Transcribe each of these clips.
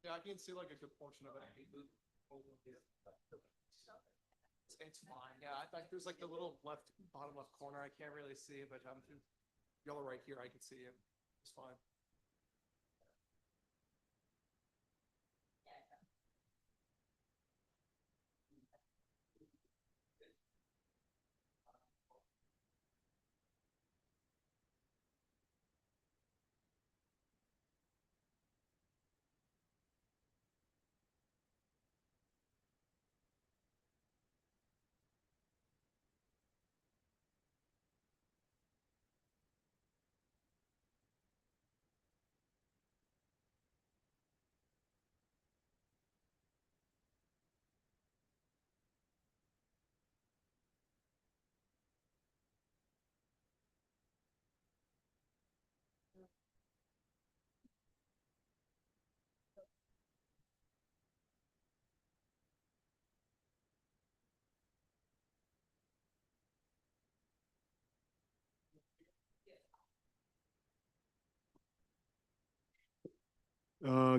Yeah, I can see like a good portion of it. It's fine. Yeah, I think there's like the little left, bottom left corner. I can't really see it, but yellow right here, I can see it. It's fine.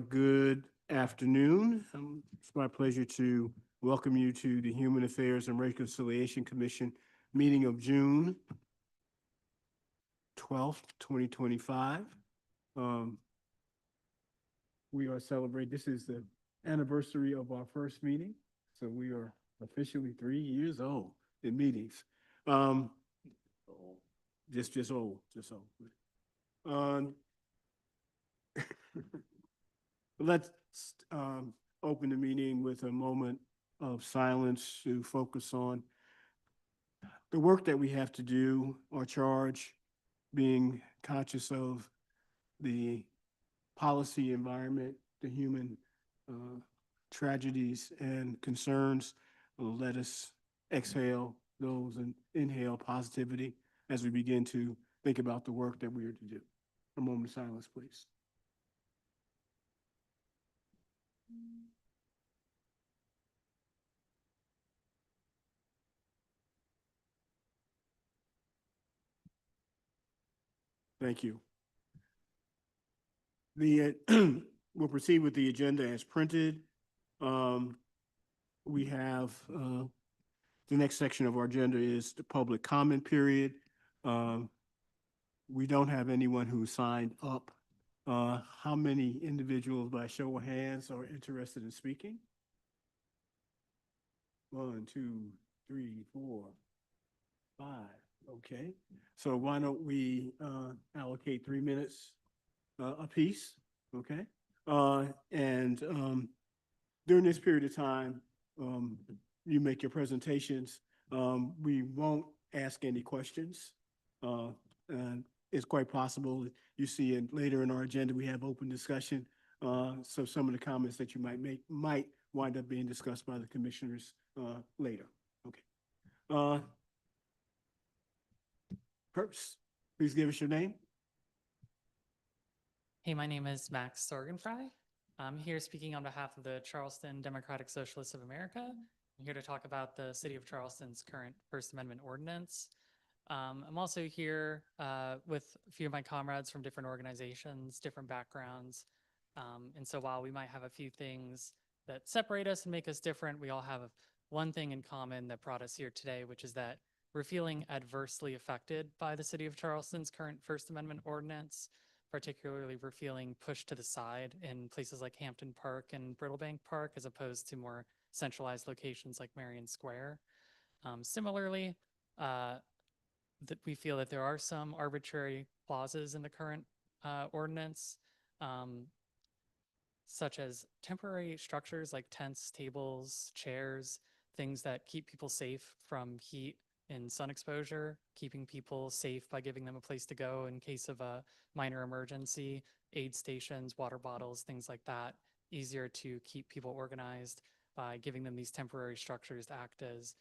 Good afternoon. It's my pleasure to welcome you to the Human Affairs and Reconciliation Commission meeting of June 12th, 2025. We are celebrating, this is the anniversary of our first meeting. So we are officially 3 years old in meetings. Just old. Um, Let's open the meeting with a moment of silence to focus on the work that we have to do, our charge, being conscious of the policy environment, the human tragedies and concerns. Let us exhale those and inhale positivity as we begin to think about the work that we are to do. A moment of silence, please. Thank you. We'll proceed with the agenda as printed. We have the next section of our agenda is the public comment period. We don't have anyone who signed up. How many individuals by show of hands are interested in speaking? 1, 2, 3, 4, 5. Okay. So why don't we allocate 3 minutes apiece? Okay. And during this period of time, you make your presentations. We won't ask any questions. And it's quite possible you see it later in our agenda, we have open discussion. So some of the comments that you might make might wind up being discussed by the commissioners later. Okay. First, please give us your name. Hey, my name is Max Sorgenfrey. I'm here speaking on behalf of the Charleston Democratic Socialists of America. I'm here to talk about the City of Charleston's current First Amendment ordinance. I'm also here with a few of my comrades from different organizations, different backgrounds. And so while we might have a few things that separate us and make us different, we all have one thing in common that brought us here today, which is that we're feeling adversely affected by the City of Charleston's current First Amendment ordinance. Particularly, we're feeling pushed to the side in places like Hampton Park and Brittlebank Park, as opposed to more centralized locations like Marion Square. Similarly, that we feel that there are some arbitrary clauses in the current ordinance, such as temporary structures like tents, tables, chairs, things that keep people safe from heat and sun exposure, keeping people safe by giving them a place to go in case of a minor emergency, aid stations, water bottles, things like that. Easier to keep people organized by giving them these temporary structures to act as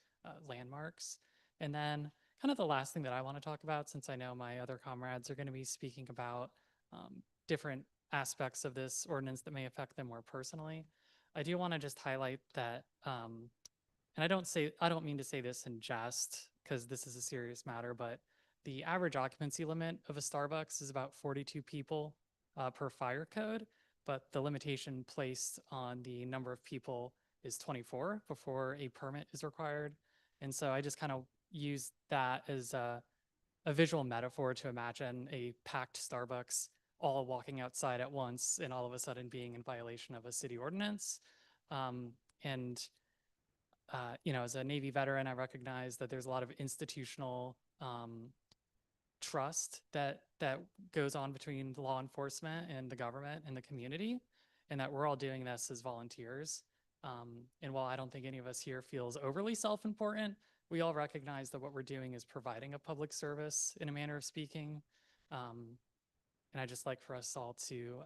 landmarks. And then kind of the last thing that I want to talk about, since I know my other comrades are going to be speaking about different aspects of this ordinance that may affect them more personally. I do want to just highlight that, and I don't mean to say this in jest, because this is a serious matter, but the average occupancy limit of a Starbucks is about 42 people per fire code. but the limitation placed on the number of people is 24 before a permit is required. And so I just kind of use that as a visual metaphor to imagine a packed Starbucks all walking outside at once and all of a sudden being in violation of a city ordinance. And you know, as a Navy veteran, I recognize that there's a lot of institutional trust that goes on between law enforcement and the government and the community, and that we're all doing this as volunteers. And while I don't think any of us here feels overly self-important, we all recognize that what we're doing is providing a public service in a manner of speaking. And I just like for us all to, you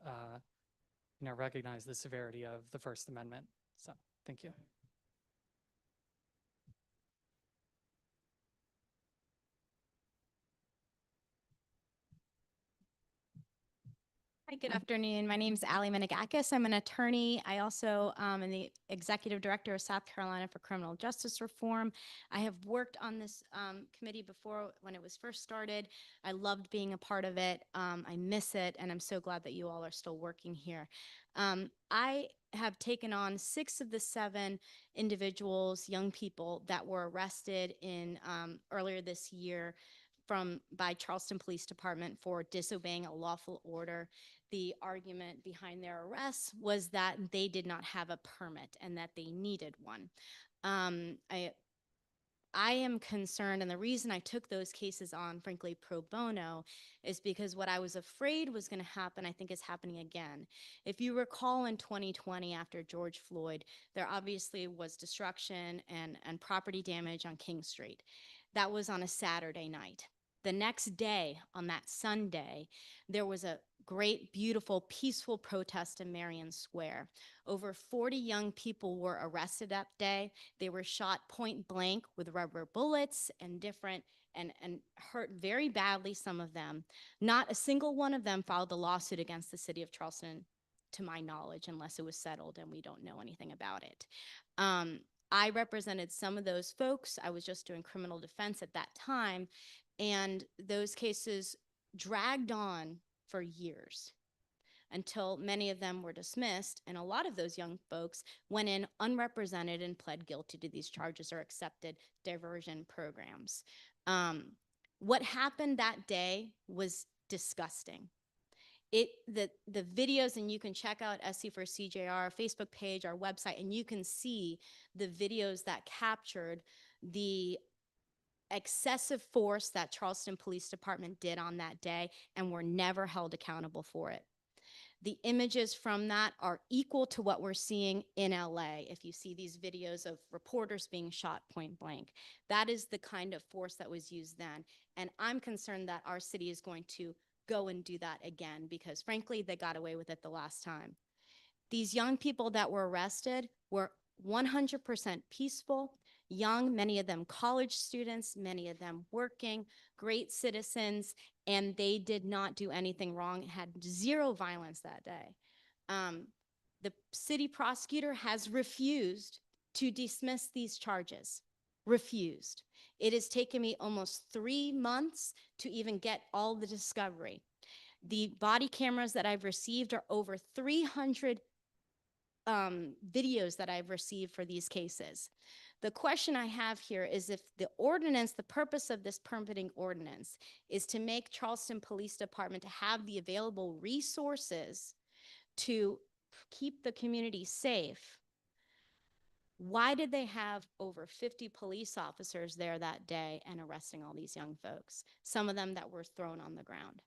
know, recognize the severity of the First Amendment. So, thank you. Hi, good afternoon. My name is Allie Menegakis. I'm an attorney. I also am the executive director of South Carolina for Criminal Justice Reform. I have worked on this committee before when it was first started. I loved being a part of it. I miss it, and I'm so glad that you all are still working here. I have taken on 6 of the 7 individuals, young people, that were arrested in earlier this year by Charleston Police Department for disobeying a lawful order. The argument behind their arrests was that they did not have a permit and that they needed one. I am concerned, and the reason I took those cases on, frankly, pro bono, is because what I was afraid was going to happen, I think is happening again. If you recall in 2020, after George Floyd, there obviously was destruction and property damage on King Street. That was on a Saturday night. The next day, on that Sunday, there was a great, beautiful, peaceful protest in Marion Square. Over 40 young people were arrested that day. They were shot point blank with rubber bullets and hurt very badly, some of them. Not a single one of them filed a lawsuit against the city of Charleston, to my knowledge, unless it was settled and we don't know anything about it. I represented some of those folks. I was just doing criminal defense at that time. And those cases dragged on for years until many of them were dismissed. And a lot of those young folks went in unrepresented and pled guilty to these charges or accepted diversion programs. What happened that day was disgusting. The videos, and you can check out SC for CJR, our Facebook page, our website, and you can see the videos that captured the excessive force that Charleston Police Department did on that day, and were never held accountable for it. The images from that are equal to what we're seeing in LA. If you see these videos of reporters being shot point blank, that is the kind of force that was used then. And I'm concerned that our city is going to go and do that again, because frankly, they got away with it the last time. These young people that were arrested were 100% peaceful, young, many of them college students, many of them working, great citizens, and they did not do anything wrong, had 0 violence that day. The city prosecutor has refused to dismiss these charges, refused. It has taken me almost 3 months to even get all the discovery. The body cameras that I've received are over 300 videos that I've received for these cases. The question I have here is, if the ordinance, the purpose of this permitting ordinance is to make Charleston Police Department to have the available resources to keep the community safe, why did they have over 50 police officers there that day and arresting all these young folks, some of them that were thrown on the ground?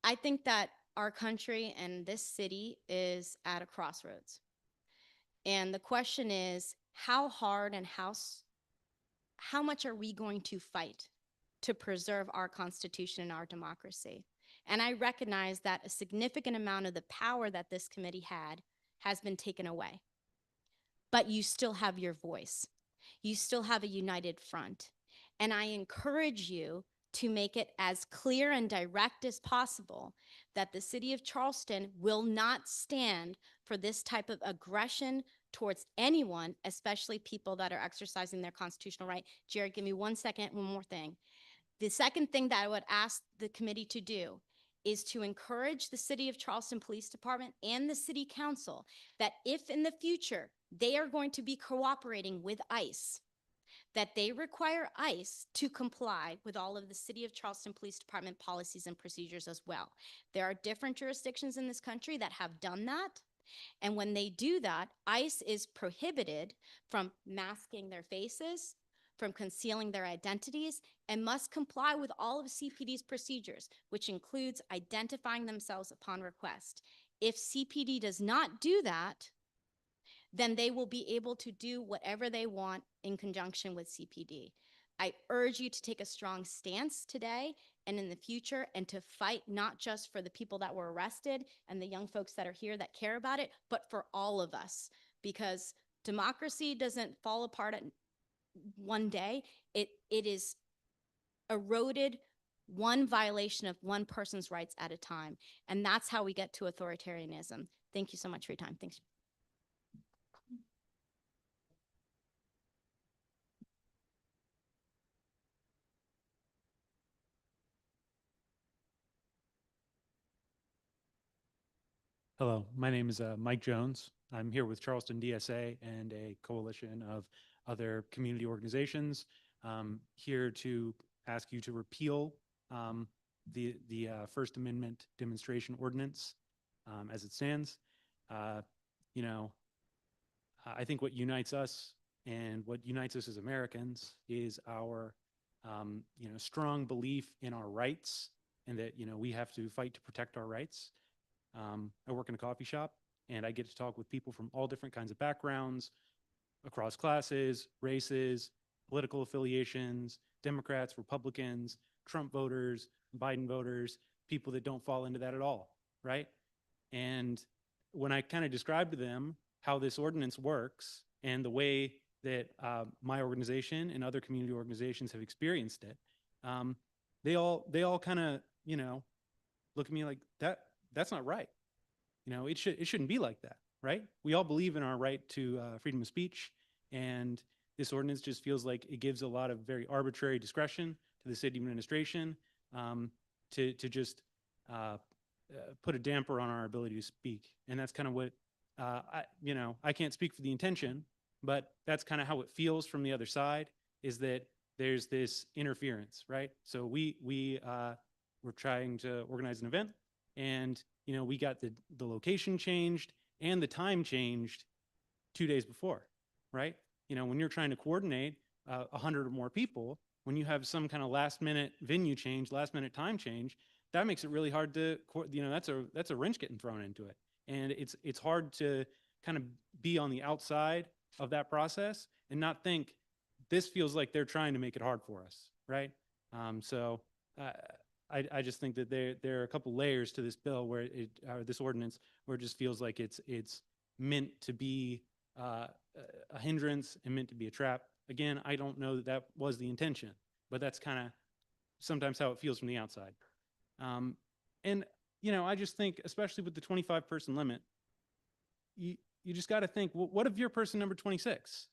I think that our country and this city is at a crossroads. And the question is, how hard and how much are we going to fight to preserve our Constitution and our democracy? And I recognize that a significant amount of the power that this committee had has been taken away. But you still have your voice. You still have a united front. And I encourage you to make it as clear and direct as possible that the city of Charleston will not stand for this type of aggression towards anyone, especially people that are exercising their constitutional right. Jared, give me 1 second, one more thing. The second thing that I would ask the committee to do is to encourage the City of Charleston Police Department and the City Council that if in the future they are going to be cooperating with ICE, that they require ICE to comply with all of the City of Charleston Police Department policies and procedures as well. There are different jurisdictions in this country that have done that. And when they do that, ICE is prohibited from masking their faces, from concealing their identities, and must comply with all of CPD's procedures, which includes identifying themselves upon request. If CPD does not do that, then they will be able to do whatever they want in conjunction with CPD. I urge you to take a strong stance today and in the future, and to fight not just for the people that were arrested and the young folks that are here that care about it, but for all of us, because democracy doesn't fall apart at one day. It is eroded one violation of one person's rights at a time. And that's how we get to authoritarianism. Thank you so much for your time. Thanks. Hello, my name is Mike Jones. I'm here with Charleston DSA and a coalition of other community organizations, here to ask you to repeal the First Amendment demonstration ordinance as it stands. You know, I think what unites us and what unites us as Americans is our you know, strong belief in our rights, and that, you know, we have to fight to protect our rights. I work in a coffee shop, and I get to talk with people from all different kinds of backgrounds, across classes, races, political affiliations, Democrats, Republicans, Trump voters, Biden voters, people that don't fall into that at all, right? And when I kind of describe to them how this ordinance works and the way that my organization and other community organizations have experienced it, they all kind of, you know, look at me like, that's not right. You know, it shouldn't be like that, right? We all believe in our right to freedom of speech, and this ordinance just feels like it gives a lot of very arbitrary discretion to the city administration to just put a damper on our ability to speak. And that's kind of what, you know, I can't speak for the intention, but that's kind of how it feels from the other side, is that there's this interference, right? So we're trying to organize an event, and, you know, we got the location changed and the time changed 2 days before, right? You know, when you're trying to coordinate 100 or more people, when you have some kind of last minute venue change, last minute time change, that makes it really hard to, you know, that's a wrench getting thrown into it. And it's hard to kind of be on the outside of that process and not think, this feels like they're trying to make it hard for us, right? So I just think that there are a couple layers to this bill where this ordinance, where it just feels like it's meant to be a hindrance and meant to be a trap. Again, I don't know that that was the intention, but that's kind of sometimes how it feels from the outside. And, you know, I just think, especially with the 25 person limit, you just got to think, well, what if you're person number 26?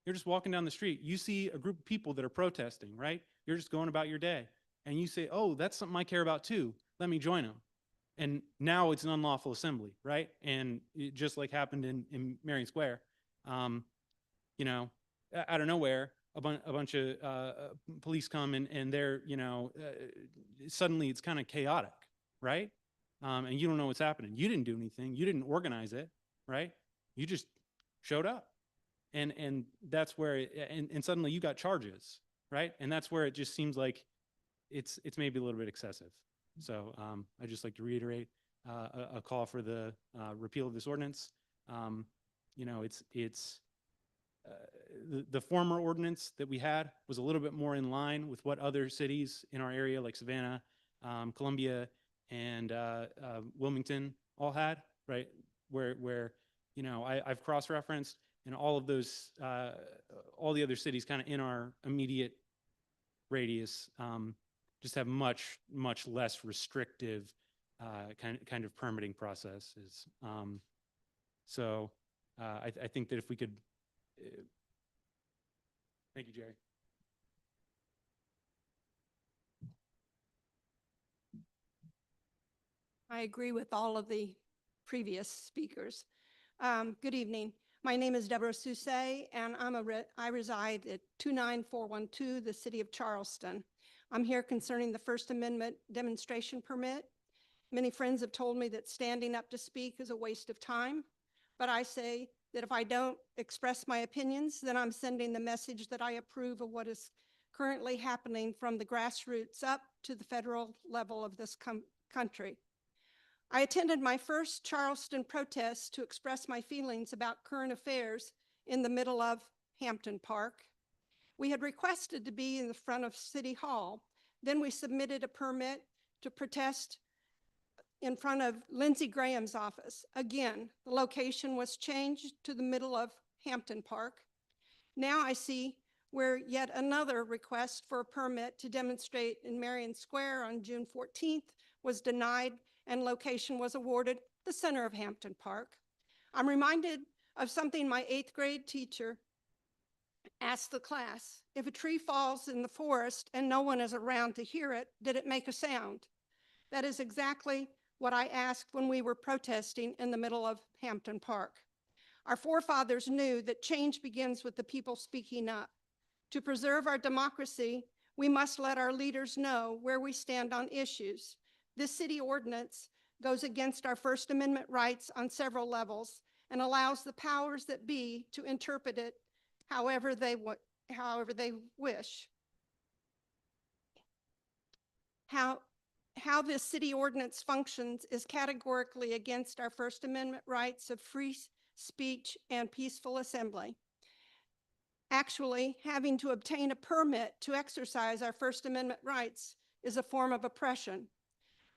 You're just walking down the street. You see a group of people that are protesting, right? You're just going about your day. And you say, oh, that's something I care about too. Let me join them. And now it's an unlawful assembly, right? And it just like happened in Marion Square, you know, out of nowhere, a bunch of police come and they're, you know, suddenly it's kind of chaotic, right? And you don't know what's happening. You didn't do anything. You didn't organize it, right? You just showed up. And that's where, and suddenly you got charges, right? And that's where it just seems like it's maybe a little bit excessive. So I just like to reiterate a call for the repeal of this ordinance. You know, the former ordinance that we had was a little bit more in line with what other cities in our area like Savannah, Columbia, and Wilmington all had, right? Where you know, I've cross-referenced, and all of those, all the other cities kind of in our immediate radius just have much less restrictive kind of permitting processes. So I think that if we could, thank you, Jerry. I agree with all of the previous speakers. Good evening. My name is Deborah Soucy, and I reside at 29412, the city of Charleston. I'm here concerning the First Amendment demonstration permit. Many friends have told me that standing up to speak is a waste of time, but I say that if I don't express my opinions, then I'm sending the message that I approve of what is currently happening from the grassroots up to the federal level of this country. I attended my first Charleston protest to express my feelings about current affairs in the middle of Hampton Park. We had requested to be in the front of City Hall. Then we submitted a permit to protest in front of Lindsey Graham's office. Again, the location was changed to the middle of Hampton Park. Now I see where yet another request for a permit to demonstrate in Marion Square on June 14th was denied, and location was awarded the center of Hampton Park. I'm reminded of something my 8th grade teacher asked the class: if a tree falls in the forest and no one is around to hear it, did it make a sound? That is exactly what I asked when we were protesting in the middle of Hampton Park. Our forefathers knew that change begins with the people speaking up. To preserve our democracy, we must let our leaders know where we stand on issues. This city ordinance goes against our First Amendment rights on several levels and allows the powers that be to interpret it however they wish. How this city ordinance functions is categorically against our First Amendment rights of free speech and peaceful assembly. Actually, having to obtain a permit to exercise our First Amendment rights is a form of oppression.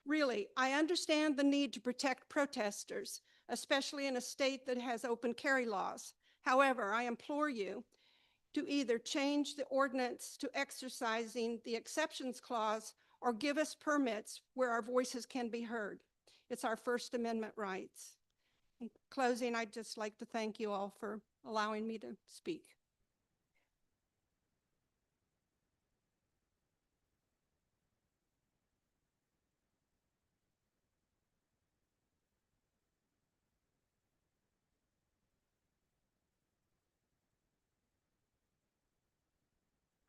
Really, I understand the need to protect protesters, especially in a state that has open carry laws. However, I implore you to either change the ordinance to exercising the exceptions clause or give us permits where our voices can be heard. It's our First Amendment rights. In closing, I'd just like to thank you all for allowing me to speak.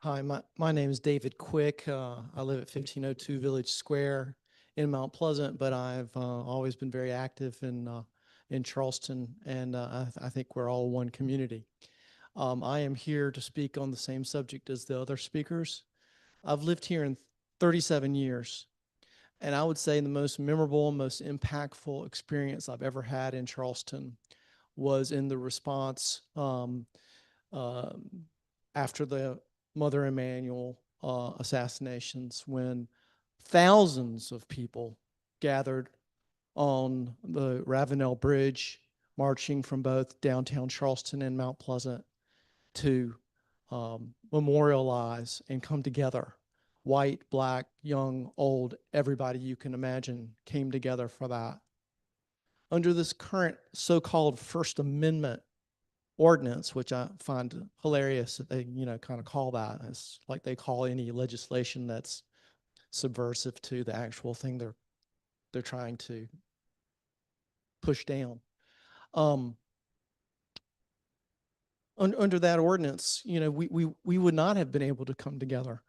Hi, my name is David Quick. I live at 1502 Village Square in Mount Pleasant, but I've always been very active in Charleston, and I think we're all one community. I am here to speak on the same subject as the other speakers. I've lived here in 37 years, and I would say the most memorable, most impactful experience I've ever had in Charleston was in the response after the Mother Emanuel assassinations, when thousands of people gathered on the Ravenel Bridge, marching from both downtown Charleston and Mount Pleasant to memorialize and come together. White, black, young, old, everybody you can imagine came together for that. Under this current so-called First Amendment ordinance, which I find hilarious that they, kind of call that. It's like they call any legislation that's subversive to the actual thing they're trying to push down. Under that ordinance, we would not have been able to come together.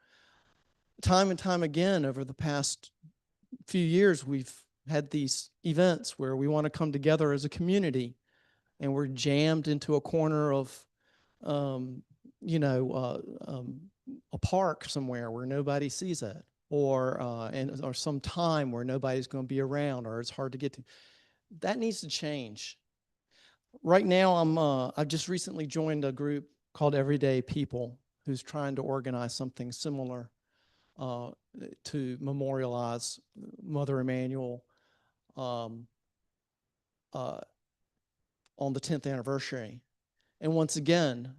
Time and time again over the past few years, we've had these events where we want to come together as a community, and we're jammed into a corner of, a park somewhere where nobody sees it, or some time where nobody's going to be around, or it's hard to get to. That needs to change. Right now, I've just recently joined a group called Everyday People, who's trying to organize something similar to memorialize Mother Emanuel on the 10th anniversary. And once again,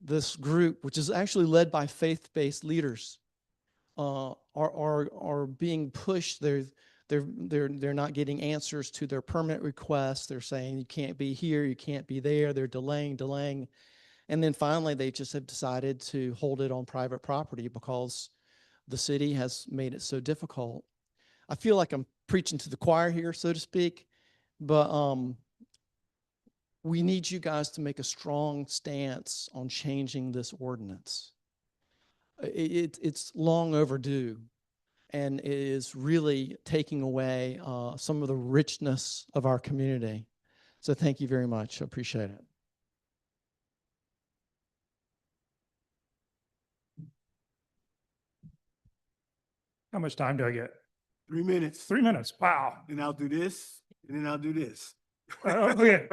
this group, which is actually led by faith-based leaders, are being pushed. They're not getting answers to their permit requests. They're saying you can't be here, you can't be there. They're delaying. And then finally, they just have decided to hold it on private property because the city has made it so difficult. I feel like I'm preaching to the choir here, so to speak, but we need you guys to make a strong stance on changing this ordinance. It's long overdue, and it is really taking away some of the richness of our community. So thank you very much. I appreciate it. How much time do I get? 3 minutes. 3 minutes. Wow. And I'll do this, and then I'll do this. Okay.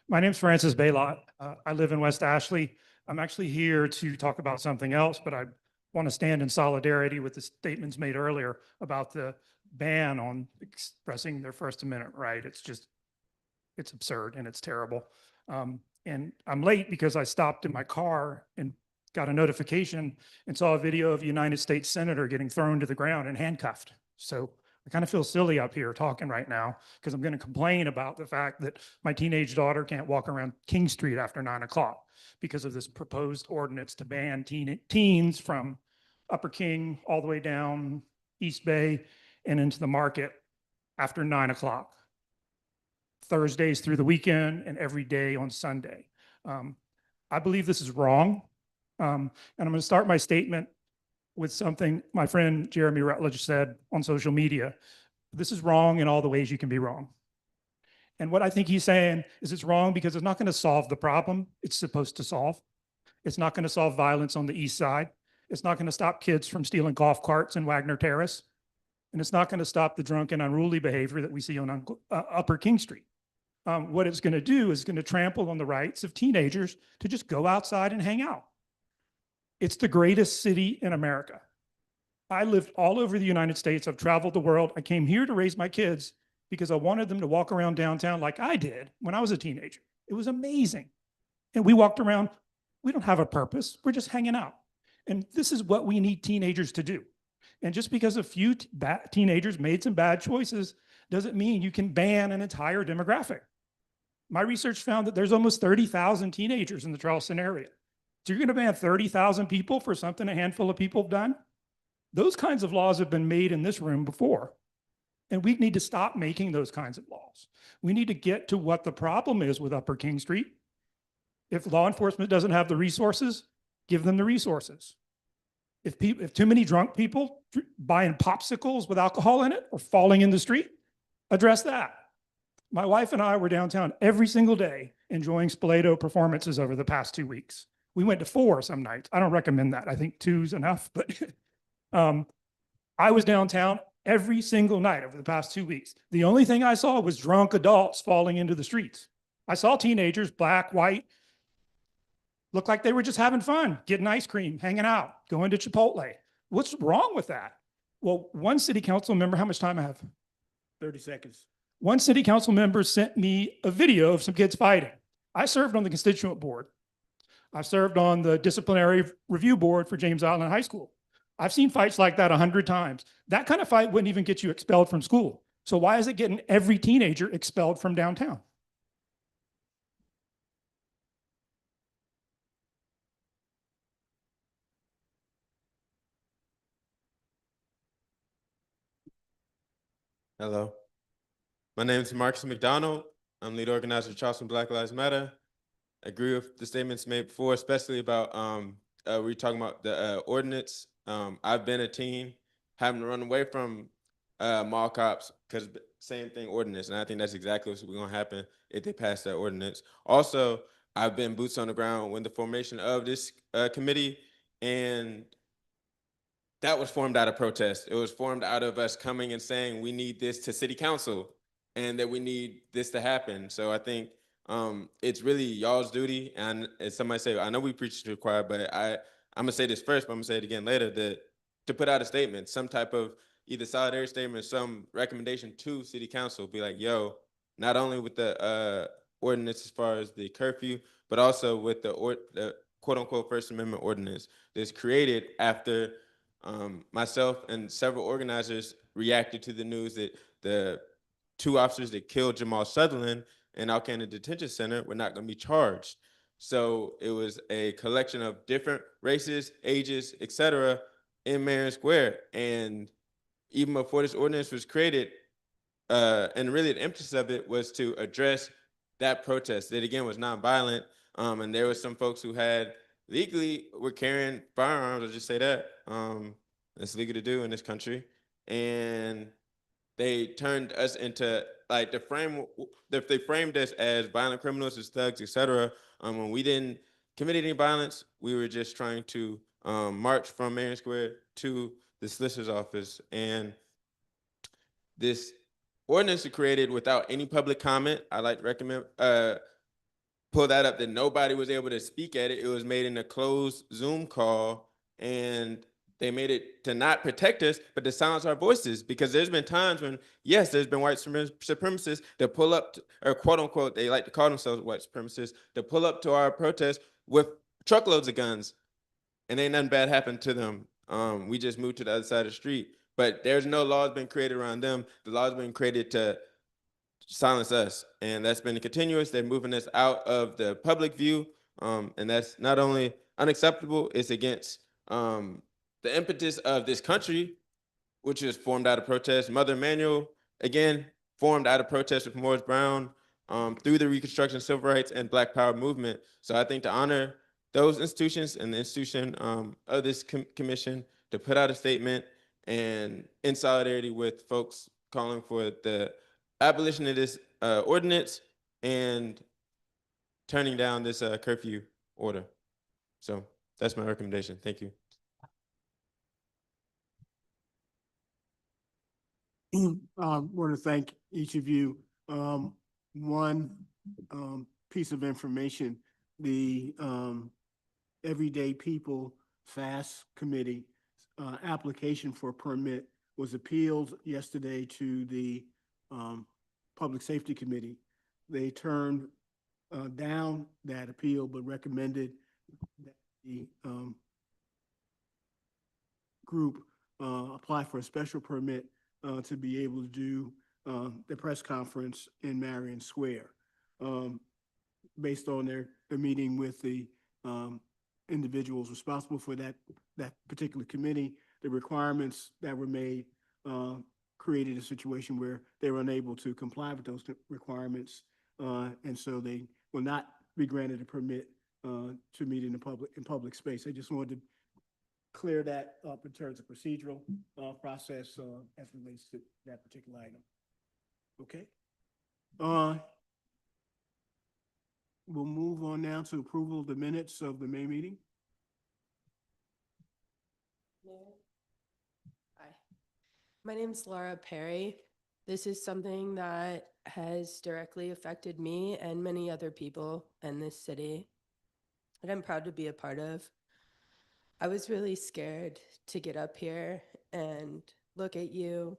My name's Francis Baylot. I live in West Ashley. I'm actually here to talk about something else, but I want to stand in solidarity with the statements made earlier about the ban on expressing their First Amendment right. It's absurd and it's terrible. And I'm late because I stopped in my car and got a notification and saw a video of a United States Senator getting thrown to the ground and handcuffed. So I kind of feel silly up here talking right now because I'm going to complain about the fact that my teenage daughter can't walk around King Street after 9 o'clock because of this proposed ordinance to ban teens from Upper King all the way down East Bay and into the market after 9 o'clock. Thursdays through the weekend and every day on Sunday. I believe this is wrong. And I'm going to start my statement with something my friend Jeremy Rutledge said on social media. This is wrong in all the ways you can be wrong. And what I think he's saying is it's wrong because it's not going to solve the problem it's supposed to solve. It's not going to solve violence on the east side. It's not going to stop kids from stealing golf carts in Wagner Terrace. And it's not going to stop the drunken, unruly behavior that we see on Upper King Street. What it's going to do is going to trample on the rights of teenagers to just go outside and hang out. It's the greatest city in America. I lived all over the United States. I've traveled the world. I came here to raise my kids because I wanted them to walk around downtown like I did when I was a teenager. It was amazing. And we walked around. We don't have a purpose. We're just hanging out. And this is what we need teenagers to do. And just because a few teenagers made some bad choices doesn't mean you can ban an entire demographic. My research found that there's almost 30,000 teenagers in the Charleston area. So you're going to ban 30,000 people for something a handful of people have done? Those kinds of laws have been made in this room before. And we need to stop making those kinds of laws. We need to get to what the problem is with Upper King Street. If law enforcement doesn't have the resources, give them the resources. If too many drunk people buying popsicles with alcohol in it or falling in the street, address that. My wife and I were downtown every single day enjoying Spoleto performances over the past 2 weeks. We went to 4 some nights. I don't recommend that. I think 2's enough, but I was downtown every single night over the past 2 weeks. The only thing I saw was drunk adults falling into the streets. I saw teenagers, black, white, look like they were just having fun, getting ice cream, hanging out, going to Chipotle. What's wrong with that? Well, one city council member, how much time I have? 30 seconds. One city council member sent me a video of some kids fighting. I served on the constituent board. I served on the disciplinary review board for James Island High School. I've seen fights like that 100 times. That kind of fight wouldn't even get you expelled from school. So why is it getting every teenager expelled from downtown? Hello. My name is Marcus McDonald. I'm lead organizer of Charleston Black Lives Matter. I agree with the statements made before, especially about we're talking about the ordinance. I've been a teen, having to run away from mall cops because same thing, ordinance. And I think that's exactly what's going to happen if they pass that ordinance. Also, I've been boots on the ground when the formation of this committee, and that was formed out of protest. It was formed out of us coming and saying we need this to city council and that we need this to happen. So I think it's really y'all's duty. And as somebody say, I know we preach to the choir, but I'm gonna say this first, but I'm gonna say it again later, that to put out a statement, some type of either solidarity statement or some recommendation to city council, be like, yo, not only with the ordinance as far as the curfew, but also with the quote unquote First Amendment ordinance that's created after myself and several organizers reacted to the news that the 2 officers that killed Jamal Sutherland in Alcana Detention Center were not going to be charged. So it was a collection of different races, ages, etc., in Marion Square. And even before this ordinance was created, and really the emphasis of it was to address that protest that again was nonviolent. And there was some folks who had legally were carrying firearms. I'll just say that. It's legal to do in this country. And they turned us into like they framed us as violent criminals, as thugs, etc. When we didn't commit any violence, we were just trying to march from Marion Square to the solicitor's office. And this ordinance was created without any public comment. I like to recommend pull that up, that nobody was able to speak at it. It was made in a closed Zoom call, and they made it to not protect us, but to silence our voices. Because there's been times when, yes, there's been white supremacists that pull up, or quote unquote, they like to call themselves white supremacists, to pull up to our protest with truckloads of guns, and ain't nothing bad happened to them. We just moved to the other side of the street. But there's no laws been created around them. The laws been created to silence us, and that's been continuous. They're moving us out of the public view, and that's not only unacceptable, it's against the impetus of this country, which is formed out of protest. Mother Emanuel, again, formed out of protest with Morris Brown, through the Reconstruction, Civil Rights, and Black Power movement. So I think to honor those institutions and the institution of this commission, to put out a statement and in solidarity with folks calling for the abolition of this ordinance and turning down this curfew order. So that's my recommendation. Thank you. I want to thank each of you. One piece of information, the Everyday People FAST Committee application for a permit was appealed yesterday to the Public Safety Committee. They turned down that appeal, but recommended that the group apply for a special permit to be able to do the press conference in Marion Square. Based on their meeting with the individuals responsible for that particular committee, the requirements that were made created a situation where they were unable to comply with those requirements, and so they will not be granted a permit to meet in public space. I just wanted to clear that up in terms of procedural process as relates to that particular item. Okay. We'll move on now to approval of the minutes of the May meeting. Hi, my name's Laura Perry. This is something that has directly affected me and many other people in this city that I'm proud to be a part of. I was really scared to get up here and look at you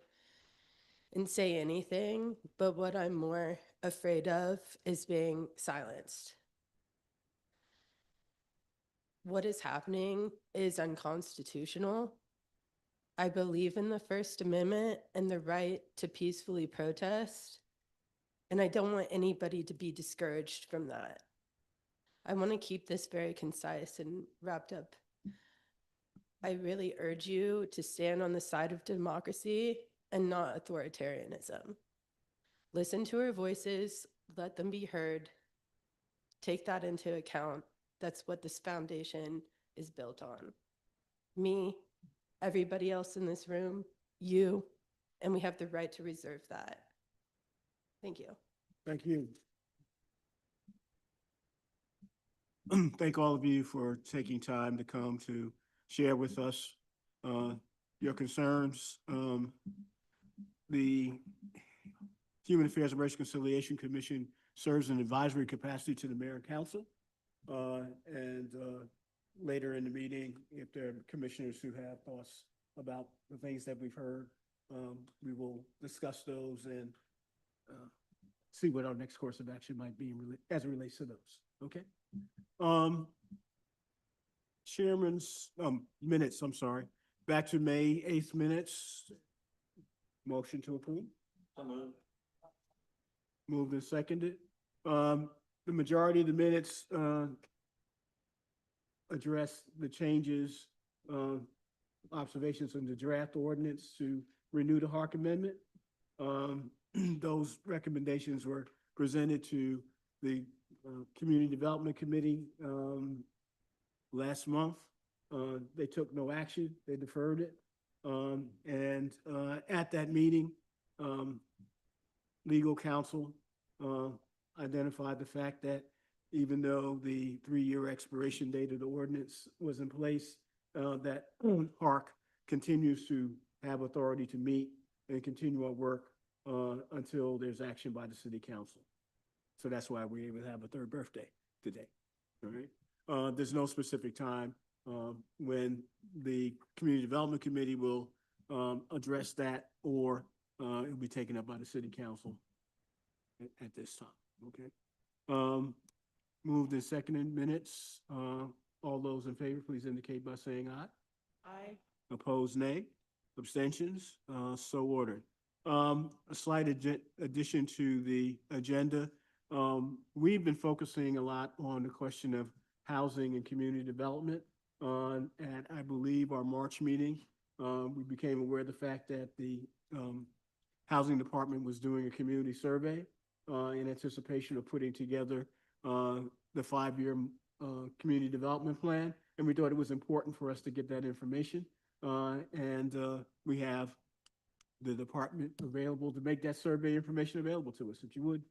and say anything, but what I'm more afraid of is being silenced. What is happening is unconstitutional. I believe in the First Amendment and the right to peacefully protest, and I don't want anybody to be discouraged from that. I want to keep this very concise and wrapped up. I really urge you to stand on the side of democracy and not authoritarianism. Listen to our voices, let them be heard. Take that into account. That's what this foundation is built on. Me, everybody else in this room, you, and we have the right to reserve that. Thank you. Thank you. Thank all of you for taking time to come to share with us your concerns. The Human Affairs and Racial Conciliation Commission serves in advisory capacity to the Mayor and Council. And later in the meeting, if there are commissioners who have thoughts about the things that we've heard, we will discuss those and see what our next course of action might be as it relates to those. Okay. Chairman's minutes, I'm sorry. Back to May 8th minutes. Motion to approve. Moved and seconded. The majority of the minutes address the changes, observations in the draft ordinance to renew the Hark Amendment. Those recommendations were presented to the Community Development Committee last month. They took no action. They deferred it. And at that meeting, legal counsel identified the fact that even though the 3-year expiration date of the ordinance was in place, that Hark continues to have authority to meet and continue our work until there's action by the city council. So that's why we're able to have a third birthday today. All right. There's no specific time when the Community Development Committee will address that, or it'll be taken up by the city council at this time. Okay. Moved and seconded minutes. All those in favor, please indicate by saying aye. Aye. Opposed, nay. Abstentions, so ordered. A slight addition to the agenda. We've been focusing a lot on the question of housing and community development. At, I believe, our March meeting, we became aware of the fact that the Housing Department was doing a community survey in anticipation of putting together the 5-year community development plan. And we thought it was important for us to get that information. We have the department available to make that survey information available to us, if you would.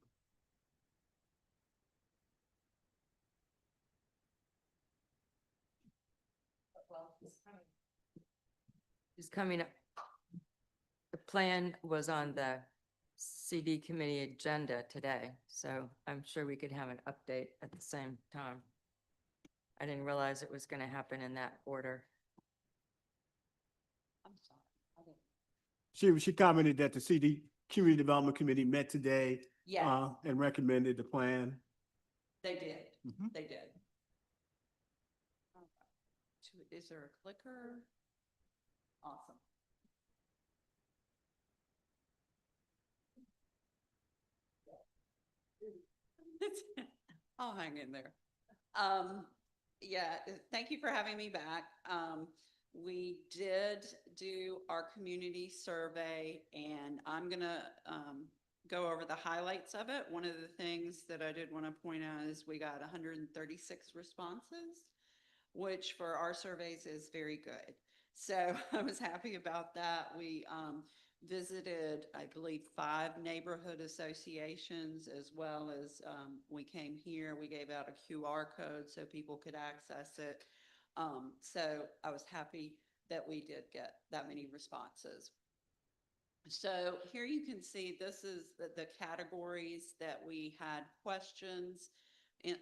Is coming up. The plan was on the CD committee agenda today, so I'm sure we could have an update at the same time. I didn't realize it was going to happen in that order. I'm sorry. She commented that the CD Community Development Committee met today Yeah, and recommended the plan. they did. Mhm. They did. Is there a clicker? Awesome. I'll hang in there. Yeah, thank you for having me back. We did do our community survey, and I'm gonna go over the highlights of it. One of the things that I did want to point out is we got 136 responses, which for our surveys is very good. So I was happy about that. We visited, I believe, 5 neighborhood associations, as well as we came here, we gave out a QR code so people could access it. So I was happy that we did get that many responses. So here you can see this is the categories that we had questions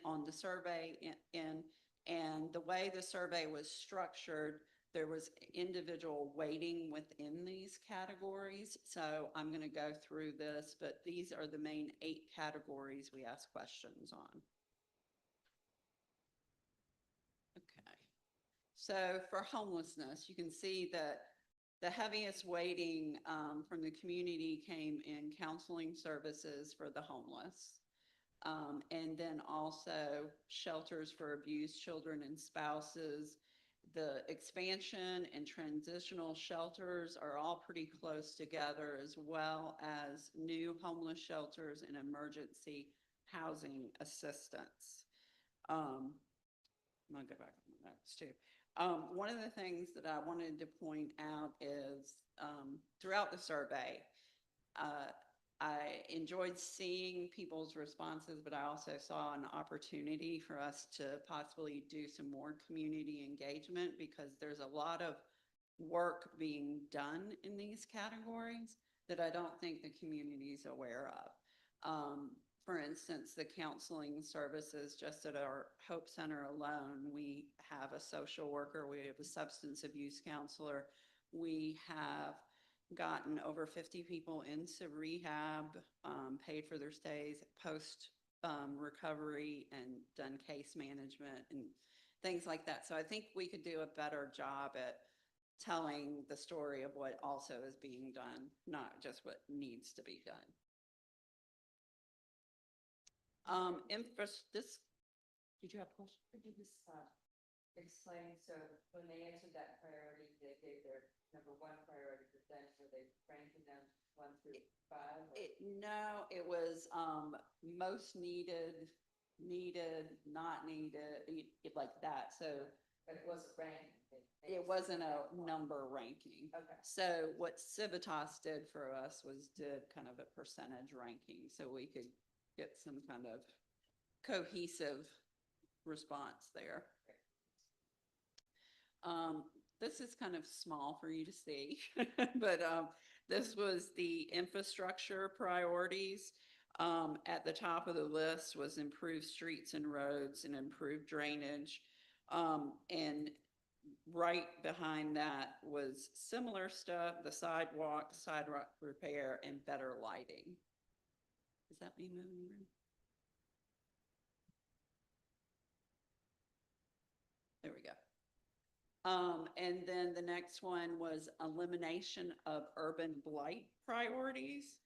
on the survey in, and the way the survey was structured, there was individual weighting within these categories. So I'm going to go through this, but these are the main 8 categories we asked questions on. Okay. So for homelessness, you can see that the heaviest weighting from the community came in counseling services for the homeless. And then also shelters for abused children and spouses. The expansion and transitional shelters are all pretty close together, as well as new homeless shelters and emergency housing assistance. I'm gonna go back on the notes too. One of the things that I wanted to point out is throughout the survey, I enjoyed seeing people's responses, but I also saw an opportunity for us to possibly do some more community engagement, because there's a lot of work being done in these categories that I don't think the community is aware of. For instance, the counseling services, just at our Hope Center alone, we have a social worker, we have a substance abuse counselor, we have gotten over 50 people into rehab, paid for their stays, post recovery, and done case management and things like that. So I think we could do a better job at telling the story of what also is being done, not just what needs to be done. Did you have a question? explain, so when they answered that priority, they gave their number one priority, but then were they ranking them 1 through 5? No, it was, most needed, needed, not needed, like that. So But it wasn't ranking. it wasn't a number ranking. Okay. So what Civitas did for us was did kind of a percentage ranking, so we could get some kind of cohesive response there. This is kind of small for you to see, but this was the infrastructure priorities. At the top of the list was improved streets and roads and improved drainage. And right behind that was similar stuff, the sidewalk repair, and better lighting. Is that me moving? There we go. And then the next one was elimination of urban blight priorities.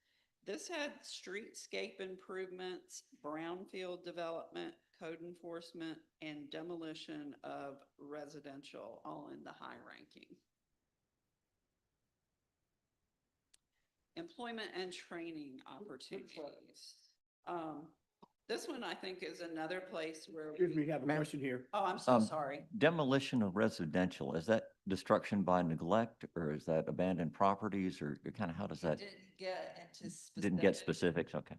This had streetscape improvements, brownfield development, code enforcement, and demolition of residential, all in the high ranking. Employment and training opportunities. This one I think is another place where. Excuse me, we have a Ma'am. question here. Oh, I'm so sorry. Demolition of residential, is that destruction by neglect or is that abandoned properties or kind of how does that? Didn't get into Didn't get specifics. specifics, okay.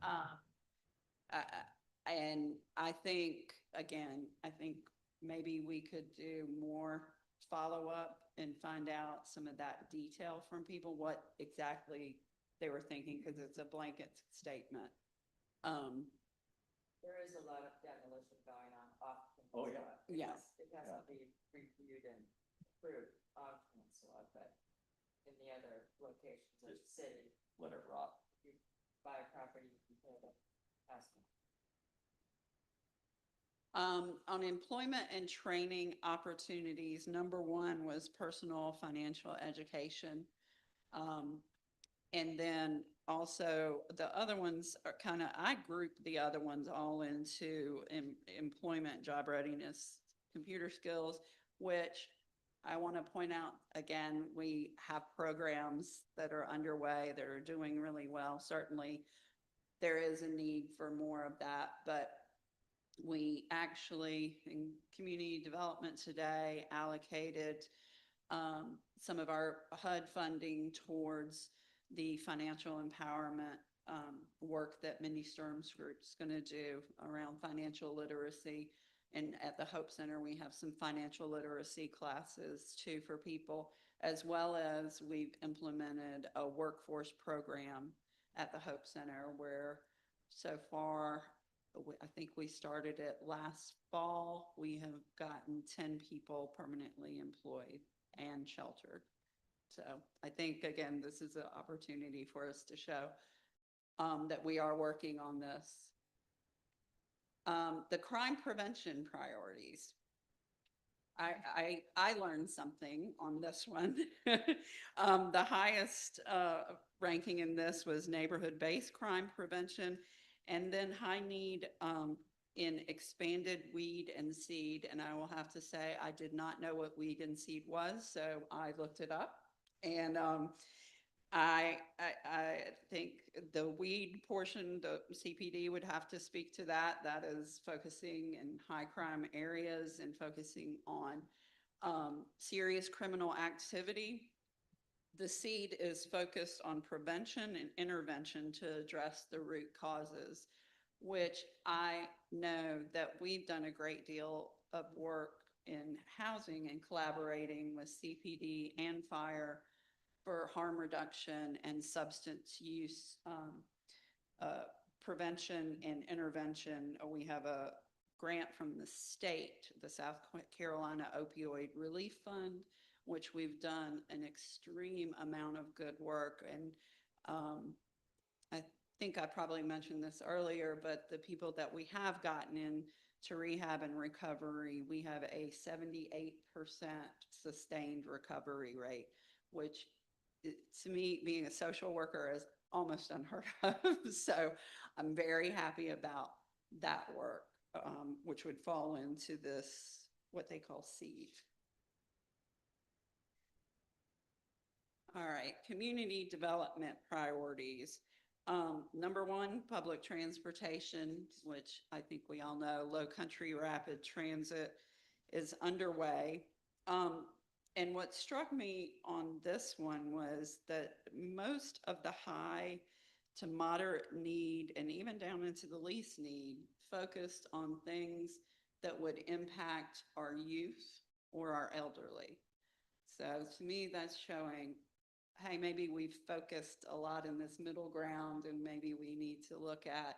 And I think, again, I think maybe we could do more follow-up and find out some of that detail from people, what exactly they were thinking, because it's a blanket statement. There is a lot of demolition going on often. Oh, yeah. Yeah. It has to be reviewed and approved on Peninsula, but in the other locations of the city, Let it rot. you buy a property, you can pay the asking. On employment and training opportunities, number one was personal financial education. And then also the other ones are kind of, I grouped the other ones all into employment, job readiness, computer skills, which I want to point out again, we have programs that are underway that are doing really well. Certainly there is a need for more of that, but we actually in community development today allocated some of our HUD funding towards the financial empowerment work that Mindy Sturm's group is going to do around financial literacy. And at the Hope Center, we have some financial literacy classes too for people, as well as we've implemented a workforce program at the Hope Center where so far, I think we started it last fall. We have gotten 10 people permanently employed and sheltered. So I think, again, this is an opportunity for us to show that we are working on this. The crime prevention priorities. I learned something on this one. The highest ranking in this was neighborhood-based crime prevention, and then high need in expanded weed and seed. And I will have to say, I did not know what weed and seed was, so I looked it up. And I think the weed portion, the CPD would have to speak to that. That is focusing in high crime areas and focusing on serious criminal activity. The seed is focused on prevention and intervention to address the root causes, which I know that we've done a great deal of work in housing and collaborating with CPD and fire for harm reduction and substance use prevention and intervention. We have a grant from the state, the South Carolina Opioid Relief Fund, which we've done an extreme amount of good work. And I think I probably mentioned this earlier, but the people that we have gotten in to rehab and recovery, we have a 78% sustained recovery rate, which to me, being a social worker, is almost unheard of. So I'm very happy about that work, which would fall into this what they call seed. All right, community development priorities. Number one, public transportation, which I think we all know, low country rapid transit is underway. And what struck me on this one was that most of the high to moderate need and even down into the least need focused on things that would impact our youth or our elderly. So to me, that's showing, hey, maybe we've focused a lot in this middle ground and maybe we need to look at,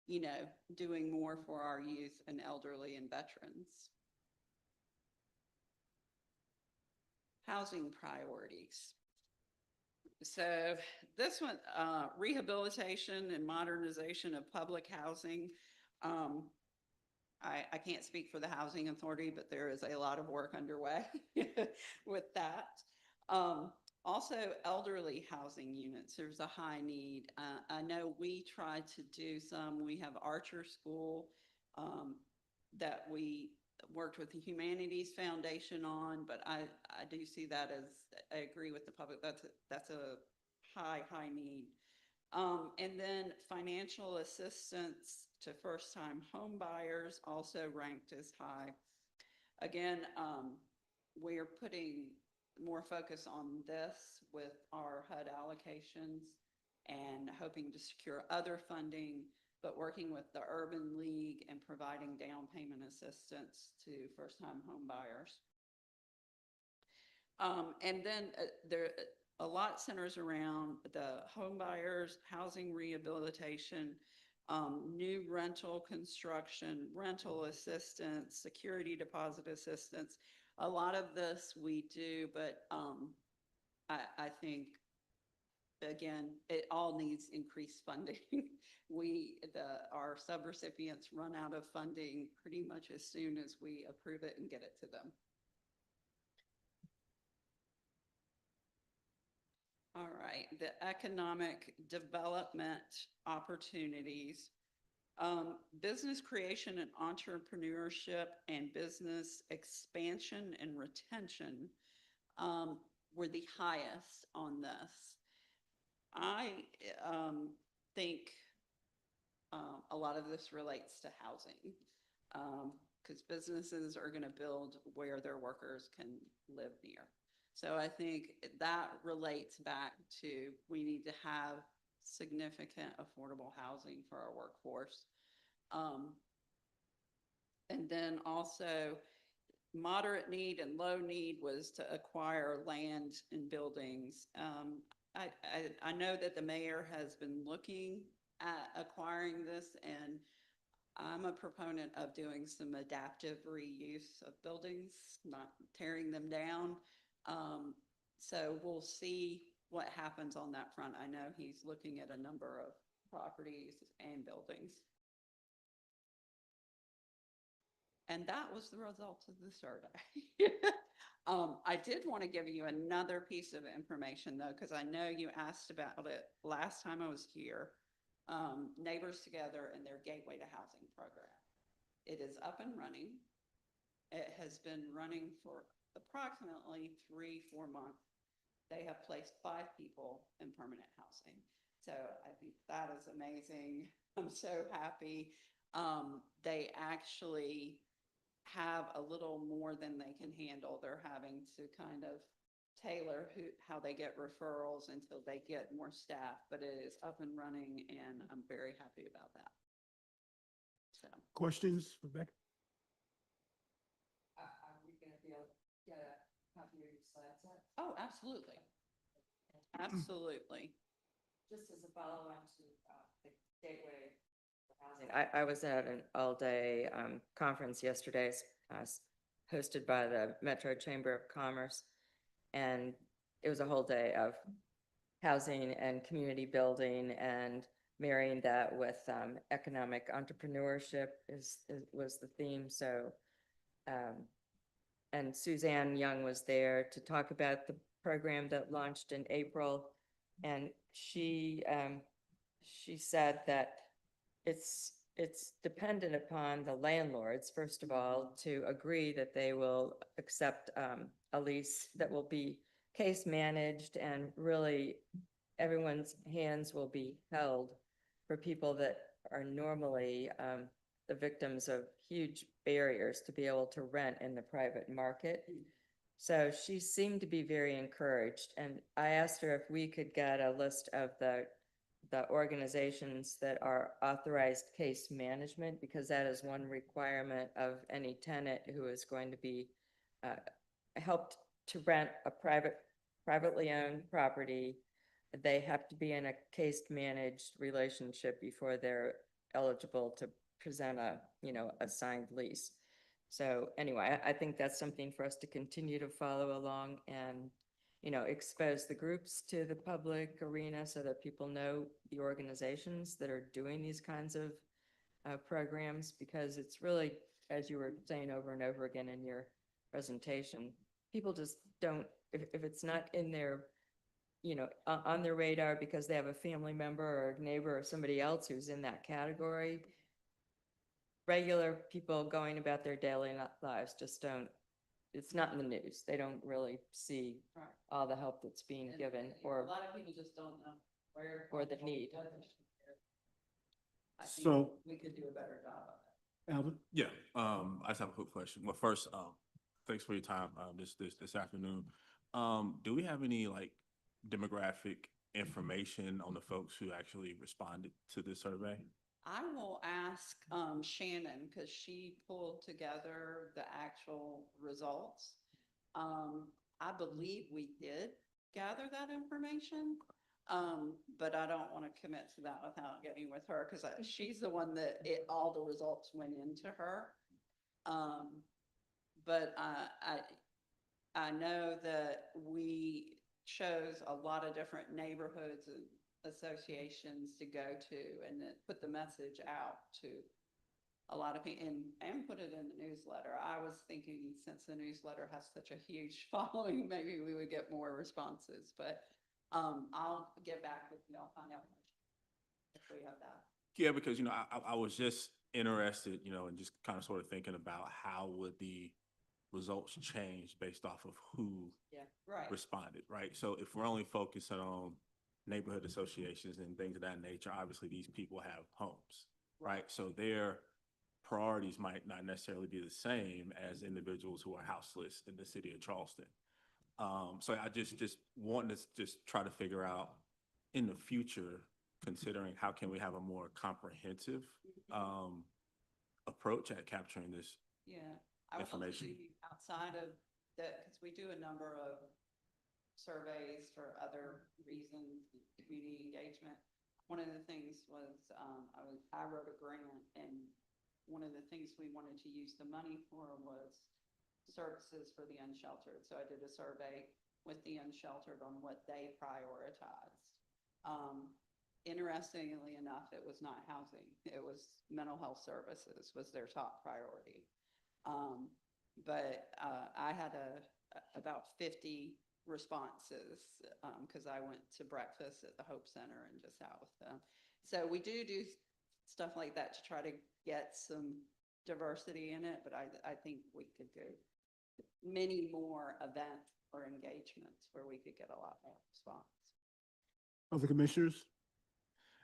you know, doing more for our youth and elderly and veterans. Housing priorities. So this one, rehabilitation and modernization of public housing. I can't speak for the Housing Authority, but there is a lot of work underway with that. Also, elderly housing units, there's a high need. I know we try to do some, we have Archer School that we worked with the Humanities Foundation on, but I do see that as, I agree with the public, that's a high need. And then financial assistance to first-time home buyers also ranked as high. Again, we're putting more focus on this with our HUD allocations and hoping to secure other funding, but working with the Urban League and providing down payment assistance to first-time home buyers. And then a lot centers around the home buyers, housing rehabilitation, new rental construction, rental assistance, security deposit assistance. A lot of this we do, but I think, again, it all needs increased funding. Our subrecipients run out of funding pretty much as soon as we approve it and get it to them. All right, the economic development opportunities. Business creation and entrepreneurship and business expansion and retention were the highest on this. I think a lot of this relates to housing because businesses are going to build where their workers can live near. So I think that relates back to we need to have significant affordable housing for our workforce. And then also moderate need and low need was to acquire land and buildings. I know that the mayor has been looking at acquiring this, and I'm a proponent of doing some adaptive reuse of buildings, not tearing them down. So we'll see what happens on that front. I know he's looking at a number of properties and buildings. And that was the result of the survey. I did want to give you another piece of information though, because I know you asked about it last time I was here. Neighbors Together and their Gateway to Housing program. It is up and running. It has been running for approximately 3-4 months. They have placed 5 people in permanent housing. So I think that is amazing. I'm so happy. They actually have a little more than they can handle. They're having to kind of tailor how they get referrals until they get more staff, but it is up and running and I'm very happy about that. So. Questions, Rebecca? Are we going to be able to get a copy of your slide set? Oh, absolutely. Absolutely. Just as a follow-on to the Gateway for Housing. I was at an all-day conference yesterday hosted by the Metro Chamber of Commerce, and it was a whole day of housing and community building and marrying that with economic entrepreneurship was the theme. So, and Suzanne Young was there to talk about the program that launched in April, and she said that it's it's dependent upon the landlords, first of all, to agree that they will accept a lease that will be case managed, and really everyone's hands will be held for people that are normally the victims of huge barriers to be able to rent in the private market. So she seemed to be very encouraged, and I asked her if we could get a list of the organizations that are authorized case management, because that is one requirement of any tenant who is going to be helped to rent a privately owned property. They have to be in a case managed relationship before they're eligible to present a signed lease. So anyway, I think that's something for us to continue to follow along and, expose the groups to the public arena so that people know the organizations that are doing these kinds of programs, because it's really, as you were saying over and over again in your presentation, people just don't, if it's not in their, on their radar because they have a family member or a neighbor or somebody else who's in that category, regular people going about their daily lives just don't, it's not in the news. They don't really see Right. all the help that's being given, A or lot of people just don't know where. or the need. I think So- we could do a better job of it. Albert? Yeah, I just have a quick question. Well, first, thanks for your time, this afternoon. Do we have any like demographic information on the folks who actually responded to this survey? I will ask Shannon, because she pulled together the actual results. I believe we did gather that information, but I don't want to commit to that without getting with her, because she's the one that all the results went into her. But I know that we chose a lot of different neighborhoods and associations to go to, and then put the message out to a lot of people, and put it in the newsletter. I was thinking, since the newsletter has such a huge following, maybe we would get more responses, but I'll get back with you. I'll find out if we have that. Yeah, because, I was just interested, and just kind of sort of thinking about how would the results change based off of who Yeah, right. responded, right? So if we're only focusing on neighborhood associations and things of that nature, obviously these people have homes, right? So their priorities might not necessarily be the same as individuals who are houseless in the city of Charleston. So I just want to just try to figure out in the future, considering how can we have a more comprehensive approach at capturing this Yeah, I will information. see outside of that, because we do a number of surveys for other reasons, community engagement. One of the things was, I wrote a grant, and one of the things we wanted to use the money for was services for the unsheltered. So I did a survey with the unsheltered on what they prioritized. Interestingly enough, it was not housing. It was mental health services was their top priority. But I had about 50 responses because I went to breakfast at the Hope Center and just out with them. So we do stuff like that to try to get some diversity in it, but I think we could do many more events or engagements where we could get a lot more response. Other commissioners?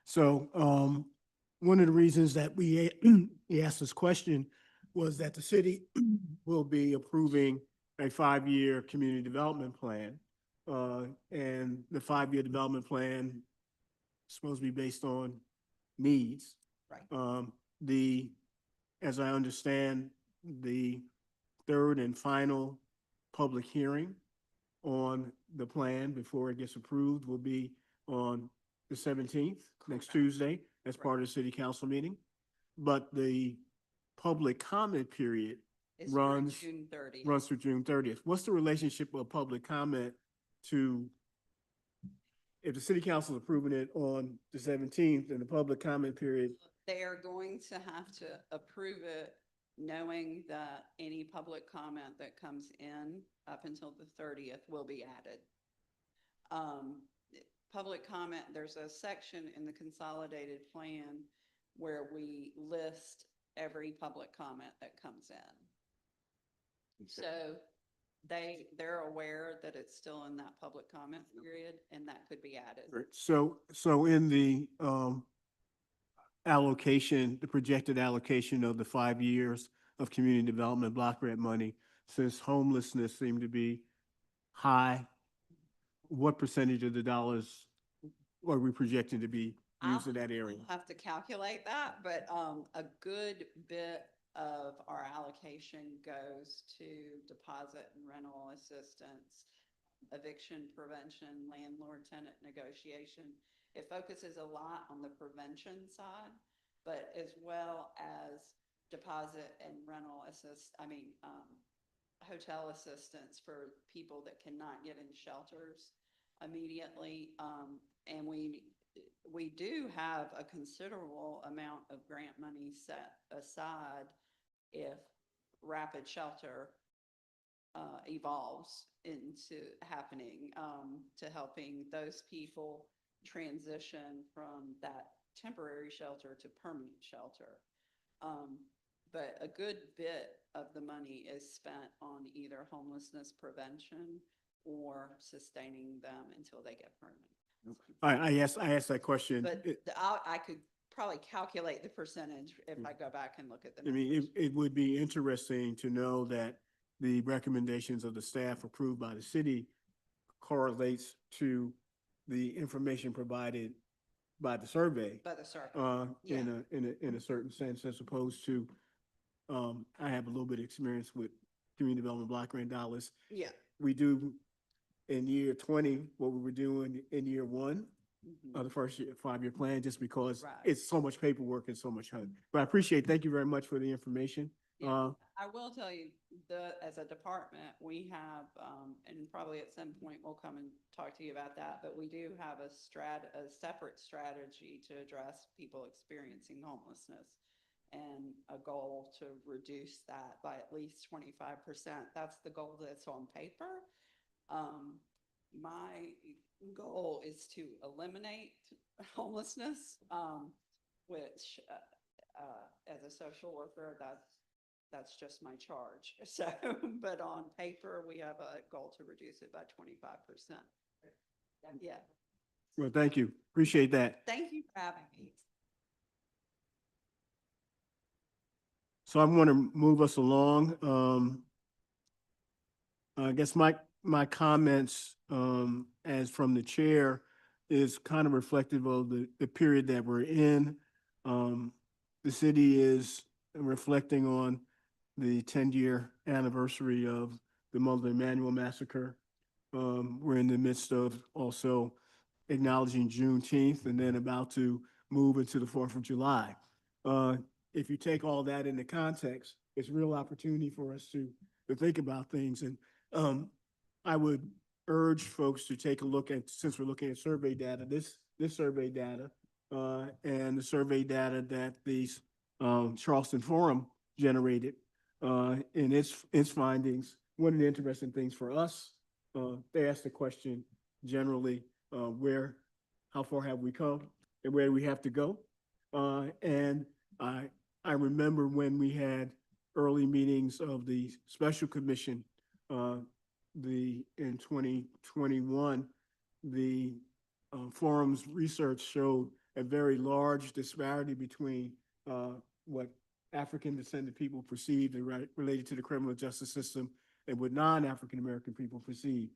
So one of the reasons that we asked this question was that the city will be approving a 5-year community development plan. And the 5-year development plan is supposed to be based on needs. Right. As I understand, the third and final public hearing on the plan before it gets approved will be on the 17th, next Tuesday, as part of the city council meeting. But the public comment period It's runs June 30th. runs through June 30th. What's the relationship of public comment to, if the city council is approving it on the 17th and the public comment period? They are going to have to approve it, knowing that any public comment that comes in up until the 30th will be added. Public comment, there's a section in the consolidated plan where we list every public comment that comes in. So they're aware that it's still in that public comment period and that could be added. Right. So in the allocation, the projected allocation of the 5 years of community development block grant money, since homelessness seemed to be high, what percentage of the dollars are we projecting to be used in that area? I'll have to calculate that, but a good bit of our allocation goes to deposit and rental assistance, eviction prevention, landlord-tenant negotiation. It focuses a lot on the prevention side, but as well as deposit and rental hotel assistance for people that cannot get in shelters immediately. And we do have a considerable amount of grant money set aside if rapid shelter evolves into happening, to helping those people transition from that temporary shelter to permanent shelter. But a good bit of the money is spent on either homelessness prevention or sustaining them until they get permanent. I asked that question. But I could probably calculate the percentage if I go back and look at the I mean, numbers. it would be interesting to know that the recommendations of the staff approved by the city correlates to the information provided by the survey. By the survey. In a certain sense, as opposed to, I have a little bit of experience with community development block grant dollars. Yeah. We do in year 20 what we were doing in year 1 of the first 5-year plan, just because Right. it's so much paperwork and so much hunt. But I appreciate, thank you very much for the information. Yeah, I will tell you, as a department, we have, and probably at some point we'll come and talk to you about that, but we do have a separate strategy to address people experiencing homelessness and a goal to reduce that by at least 25%. That's the goal that's on paper. My goal is to eliminate homelessness, which, as a social worker, that's just my charge. So, but on paper, we have a goal to reduce it by 25%. Yeah. Well, thank you. Appreciate that. Thank you for having me. So I'm going to move us along. I guess my comments, as from the chair, is kind of reflective of the period that we're in. The city is reflecting on the 10-year anniversary of the Mother Emanuel Massacre. We're in the midst of also acknowledging Juneteenth and then about to move into the 4th of July. If you take all that into context, it's a real opportunity for us to think about things. And I would urge folks to take a look at, since we're looking at survey data, this survey data and the survey data that the Charleston Forum generated in its findings. One of the interesting things for us, they asked the question generally, how far have we come and where do we have to go? And I remember when we had early meetings of the special commission, in 2021, the forum's research showed a very large disparity between what African descended people perceived and related to the criminal justice system and what non-African American people perceive.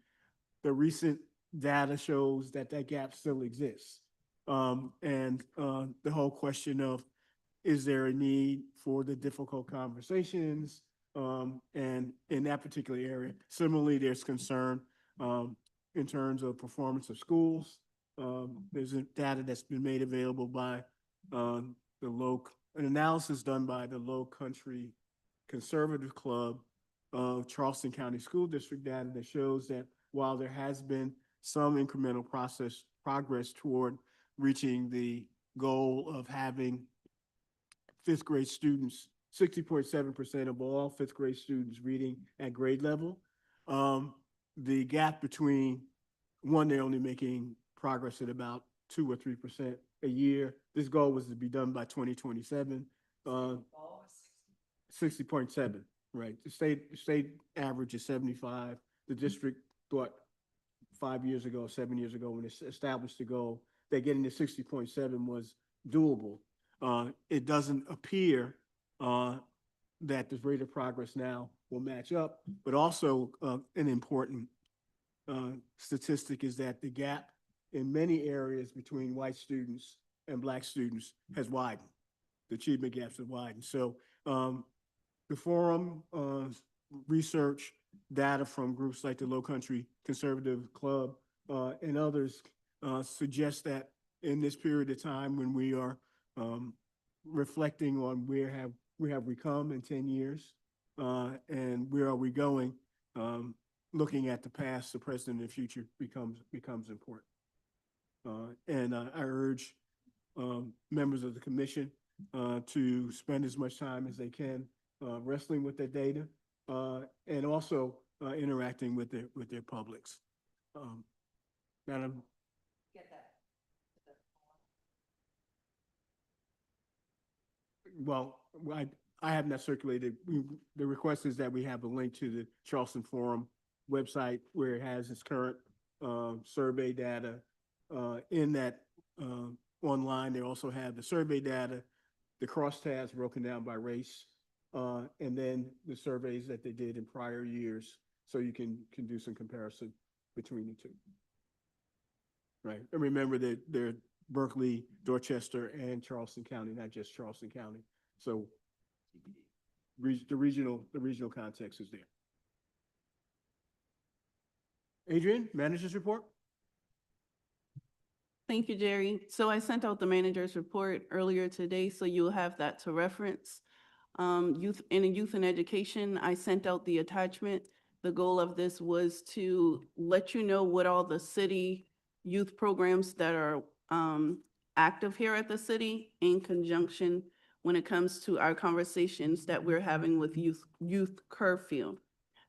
The recent data shows that gap still exists. And the whole question of, is there a need for the difficult conversations and in that particular area? Similarly, there's concern in terms of performance of schools. There's data that's been made available by an analysis done by the Low Country Conservative Club of Charleston County School District data that shows that while there has been some incremental progress toward reaching the goal of having 5th grade students, 60.7% of all 5th grade students reading at grade level. The gap between, they're only making progress at about 2 or 3% a year. This goal was to be done by 2027. 60.7, right? The state average is 75. The district thought 5 years ago, 7 years ago, when it established the goal, that getting to 60.7 was doable. It doesn't appear that the rate of progress now will match up, but also an important statistic is that the gap in many areas between white students and Black students has widened. The achievement gaps have widened. So the forum research data from groups like the Low Country Conservative Club and others suggest that in this period of time when we are reflecting on where have we come in 10 years and where are we going, looking at the past, the present, and the future becomes important. And I urge members of the commission to spend as much time as they can wrestling with their data and also interacting with their publics. Madam. Well, I have not circulated. The request is that we have a link to the Charleston Forum website where it has its current survey data. In that online, they also have the survey data, the crosstabs broken down by race, and then the surveys that they did in prior years, so you can do some comparison between the two. Right, and remember that they're Berkeley, Dorchester, and Charleston County, not just Charleston County. So the regional context is there. Adrian, manager's report. Thank you, Jerry. So I sent out the manager's report earlier today, so you'll have that to reference. Youth and education, I sent out the attachment. The goal of this was to let you know what all the city youth programs that are active here at the city in conjunction when it comes to our conversations that we're having with youth curfew.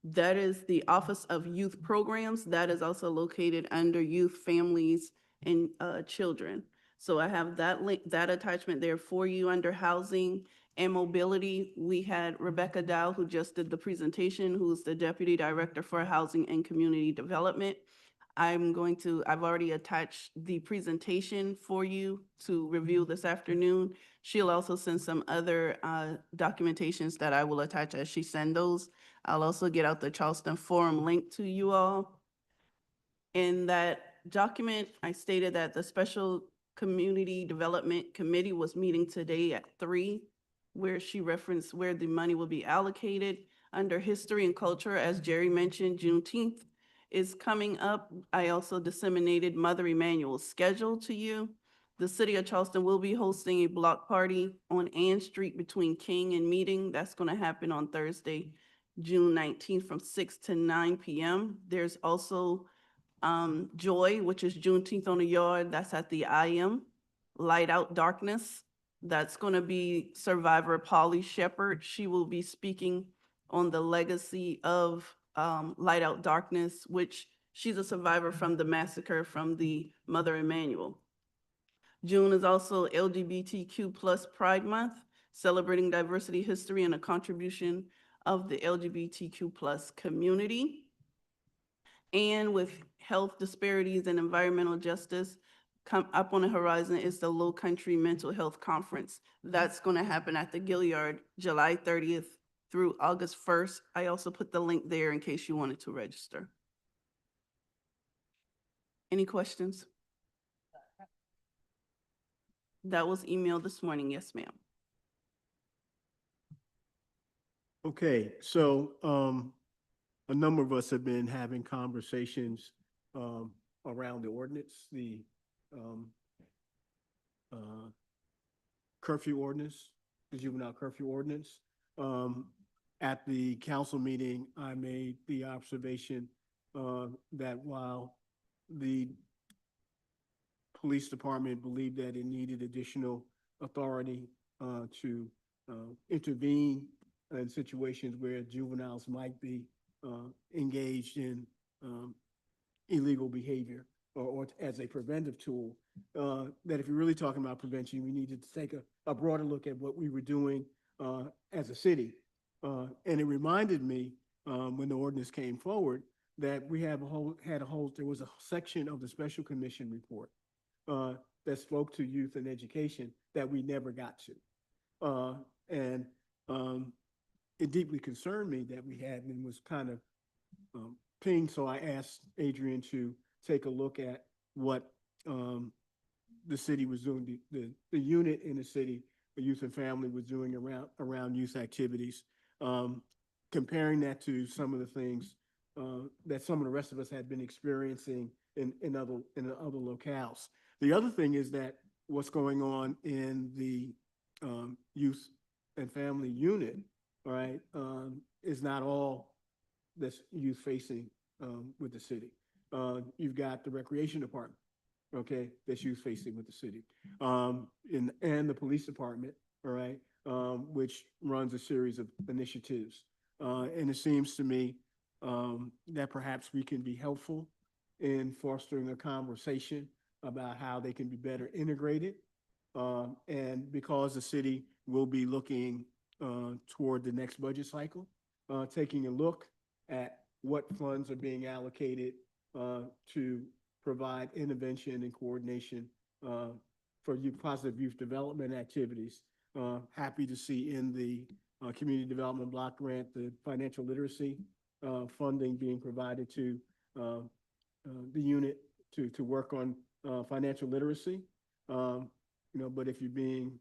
That is the Office of Youth Programs. That is also located under Youth, Families, and Children. So I have that link, that attachment there for you under Housing and Mobility. We had Rebecca Dow, who just did the presentation, who's the Deputy Director for Housing and Community Development. I've already attached the presentation for you to review this afternoon. She'll also send some other documentations that I will attach as she sends those. I'll also get out the Charleston Forum link to you all. In that document, I stated that the Special Community Development Committee was meeting today at 3, where she referenced where the money will be allocated. Under History and Culture, as Jerry mentioned, Juneteenth is coming up. I also disseminated Mother Emanuel's schedule to you. The City of Charleston will be hosting a block party on Ann Street between King and Meeting. That's going to happen on Thursday, June 19th from 6 to 9 p.m. There's also Joy, which is Juneteenth on the Yard. That's at the IM. Light Out Darkness. That's going to be survivor Polly Shepard. She will be speaking on the legacy of Light Out Darkness, which she's a survivor from the massacre from the Mother Emanuel. June is also LGBTQ plus Pride Month, celebrating diversity, history, and a contribution of the LGBTQ plus community. And with health disparities and environmental justice, come up on the horizon is the Low Country Mental Health Conference. That's going to happen at the Gilliard, July 30th through August 1st. I also put the link there in case you wanted to register. Any questions? That was emailed this morning. Yes, ma'am. Okay, so a number of us have been having conversations around the ordinance, the curfew ordinance, the juvenile curfew ordinance. At the council meeting, I made the observation that while the police department believed that it needed additional authority to intervene in situations where juveniles might be engaged in illegal behavior, or as a preventive tool, that if you're really talking about prevention, we needed to take a broader look at what we were doing as a city. And it reminded me, when the ordinance came forward, that we have there was a section of the Special Commission report that spoke to youth and education that we never got to. And it deeply concerned me that we hadn't, and was kind of pinged. So I asked Adrian to take a look at what the city was doing, the unit in the city, the youth and family was doing around youth activities, comparing that to some of the things that some of the rest of us had been experiencing in other locales. The other thing is that what's going on in the youth and family unit, all right, is not all that's youth facing with the city. You've got the recreation department, okay, that's youth facing with the city, and the police department, all right, which runs a series of initiatives. And it seems to me that perhaps we can be helpful in fostering a conversation about how they can be better integrated. And because the city will be looking toward the next budget cycle, taking a look at what funds are being allocated to provide intervention and coordination for positive youth development activities. Happy to see in the community development block grant the financial literacy funding being provided to the unit to work on financial literacy. But if you're being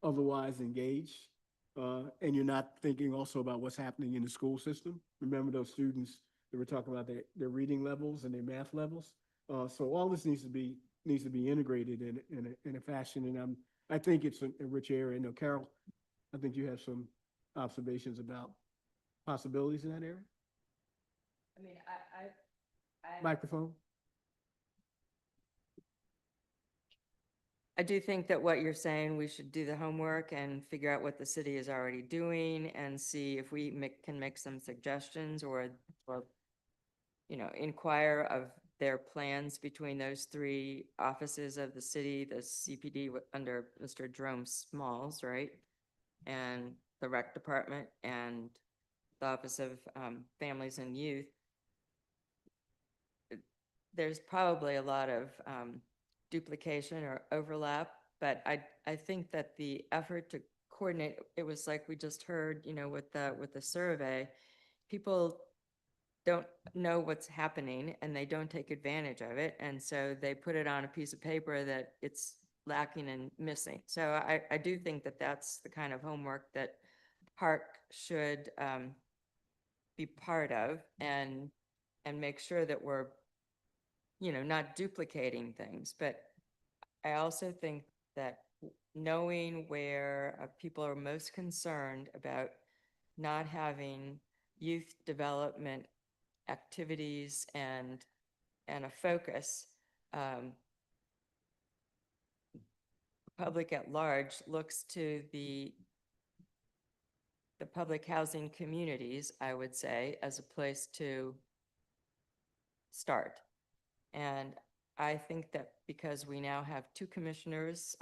otherwise engaged and you're not thinking also about what's happening in the school system, remember those students that we're talking about, their reading levels and their math levels. So all this needs to be integrated in a fashion, and I think it's a rich area. Carol, I think you have some observations about possibilities in that area. I mean, Microphone. I do think that what you're saying, we should do the homework and figure out what the city is already doing and see if we can make some suggestions or inquire of their plans between those three offices of the city, the CPD under Mr. Jerome Smalls, right? And the rec department and the Office of Families and Youth. There's probably a lot of duplication or overlap, but I think that the effort to coordinate, it was like we just heard, with the survey, people don't know what's happening and they don't take advantage of it. And so they put it on a piece of paper that it's lacking and missing. So I do think that that's the kind of homework that Park should be part of and make sure that we're not duplicating things. But I also think that knowing where people are most concerned about not having youth development activities and a focus, public at large looks to the public housing communities, I would say, as a place to start. And I think that because we now have two commissioners,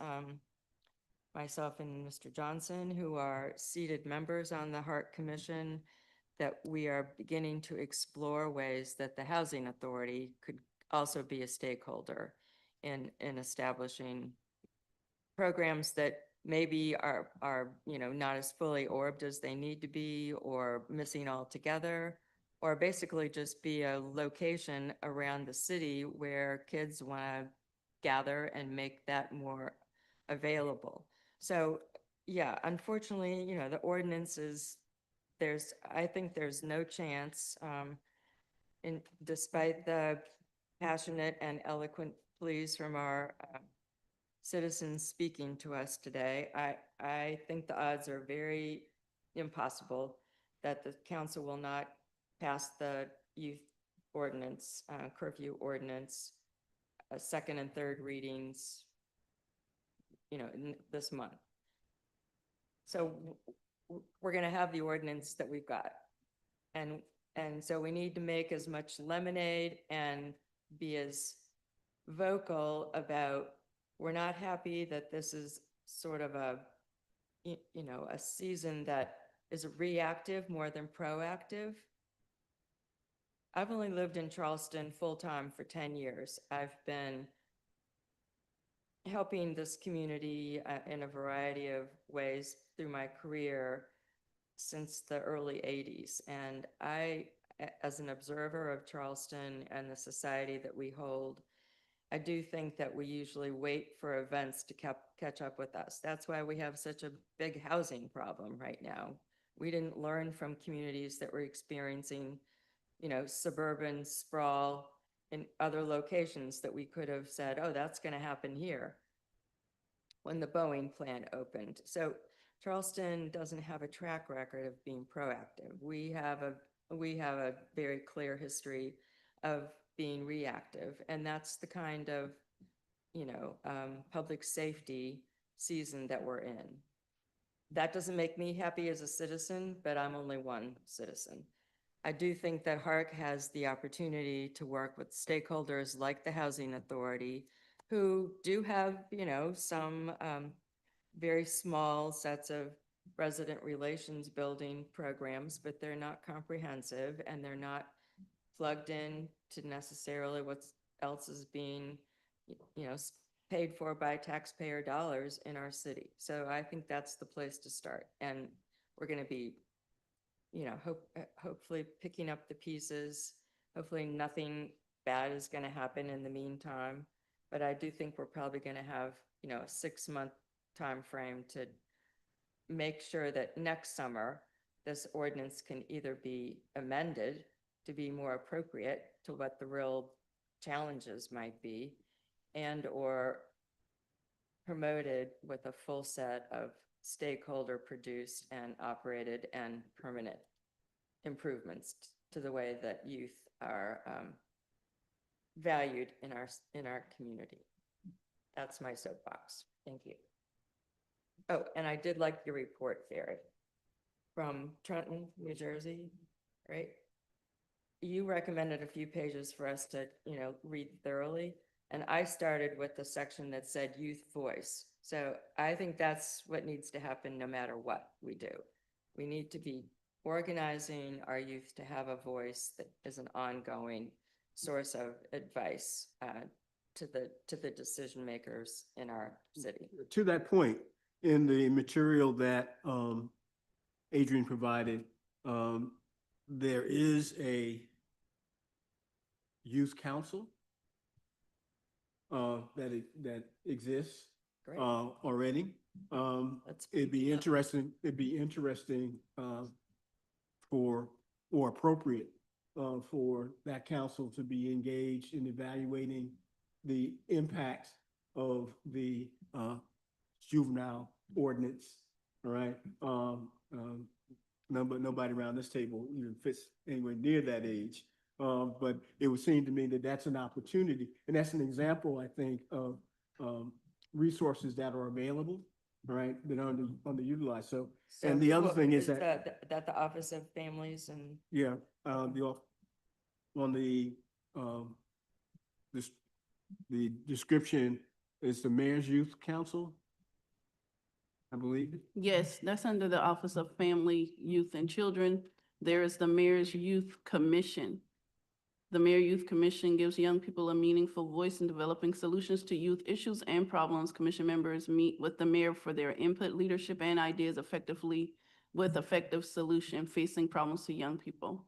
myself and Mr. Johnson, who are seated members on the Hart Commission, that we are beginning to explore ways that the Housing Authority could also be a stakeholder in establishing programs that maybe are not as fully orbed as they need to be, or missing altogether, or basically just be a location around the city where kids want to gather and make that more available. So yeah, unfortunately, the ordinances, I think there's no chance, despite the passionate and eloquent pleas from our citizens speaking to us today, I think the odds are very impossible that the council will not pass the youth ordinance, curfew ordinance, second and third readings, this month. So we're going to have the ordinance that we've got. And so we need to make as much lemonade and be as vocal about, we're not happy that this is sort of a, you know, a season that is reactive more than proactive. I've only lived in Charleston full-time for 10 years. I've been helping this community in a variety of ways through my career since the early 80s. And as an observer of Charleston and the society that we hold, I do think that we usually wait for events to catch up with us. That's why we have such a big housing problem right now. We didn't learn from communities that were experiencing, you know, suburban sprawl in other locations that we could have said, oh, that's going to happen here when the Boeing plant opened. So Charleston doesn't have a track record of being proactive. We have a very clear history of being reactive, and that's the kind of, you know, public safety season that we're in. That doesn't make me happy as a citizen, but I'm only one citizen. I do think that HARC has the opportunity to work with stakeholders like the Housing Authority, who do have, you know, some very small sets of resident relations building programs, but they're not comprehensive and they're not plugged in to necessarily what else is being, you know, paid for by taxpayer dollars in our city. So I think that's the place to start. And we're going to be, you know, hopefully picking up the pieces. Hopefully nothing bad is going to happen in the meantime. But I do think we're probably going to have, you know, a 6-month time frame to make sure that next summer this ordinance can either be amended to be more appropriate to what the real challenges might be, and or promoted with a full set of stakeholder produced and operated and permanent improvements to the way that youth are valued in our community. That's my soapbox. Thank you. Oh, and I did like your report, Barry, from Trenton, New Jersey, right? You recommended a few pages for us to, you know, read thoroughly. And I started with the section that said youth voice. So I think that's what needs to happen no matter what we do. We need to be organizing our youth to have a voice that is an ongoing source of advice to the decision makers in our city. To that point, in the material that Adrian provided, there is a youth council that exists Great. already. It'd be interesting for, or appropriate for that council to be engaged in evaluating the impact of the juvenile ordinance. All right. Nobody around this table even fits anywhere near that age. But it would seem to me that that's an opportunity, and that's an example, I think, of resources that are available, right, that are underutilized. So and the other thing is that the Office of Families and yeah, the description is the Mayor's Youth Council, I believe. Yes, that's under the Office of Family, Youth, and Children. There is the Mayor's Youth Commission. The Mayor Youth Commission gives young people a meaningful voice in developing solutions to youth issues and problems. Commission members meet with the mayor for their input, leadership, and ideas effectively with effective solution facing problems to young people.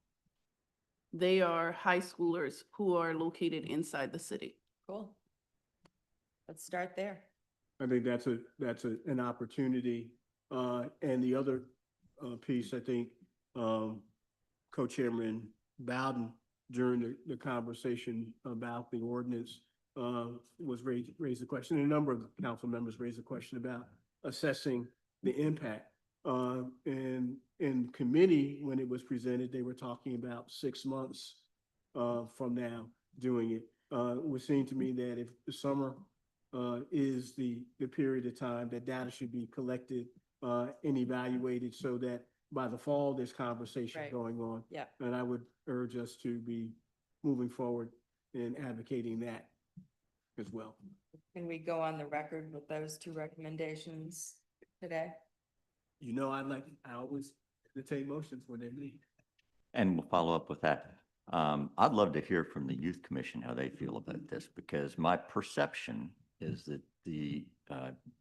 They are high schoolers who are located inside the city. cool. Let's start there. I think that's an opportunity. And the other piece, I think, Co-Chairman Bowden, during the conversation about the ordinance, was raised the question, and a number of council members raised the question about assessing the impact. And in committee, when it was presented, they were talking about 6 months from now doing it. It would seem to me that if the summer is the period of time that data should be collected and evaluated, so that by the fall, there's conversation Right. going on. Yeah. And I would urge us to be moving forward in advocating that as well. Can we go on the record with those two recommendations today? You know, I always entertain motions when they leave. And we'll follow up with that. I'd love to hear from the Youth Commission how they feel about this, because my perception is that the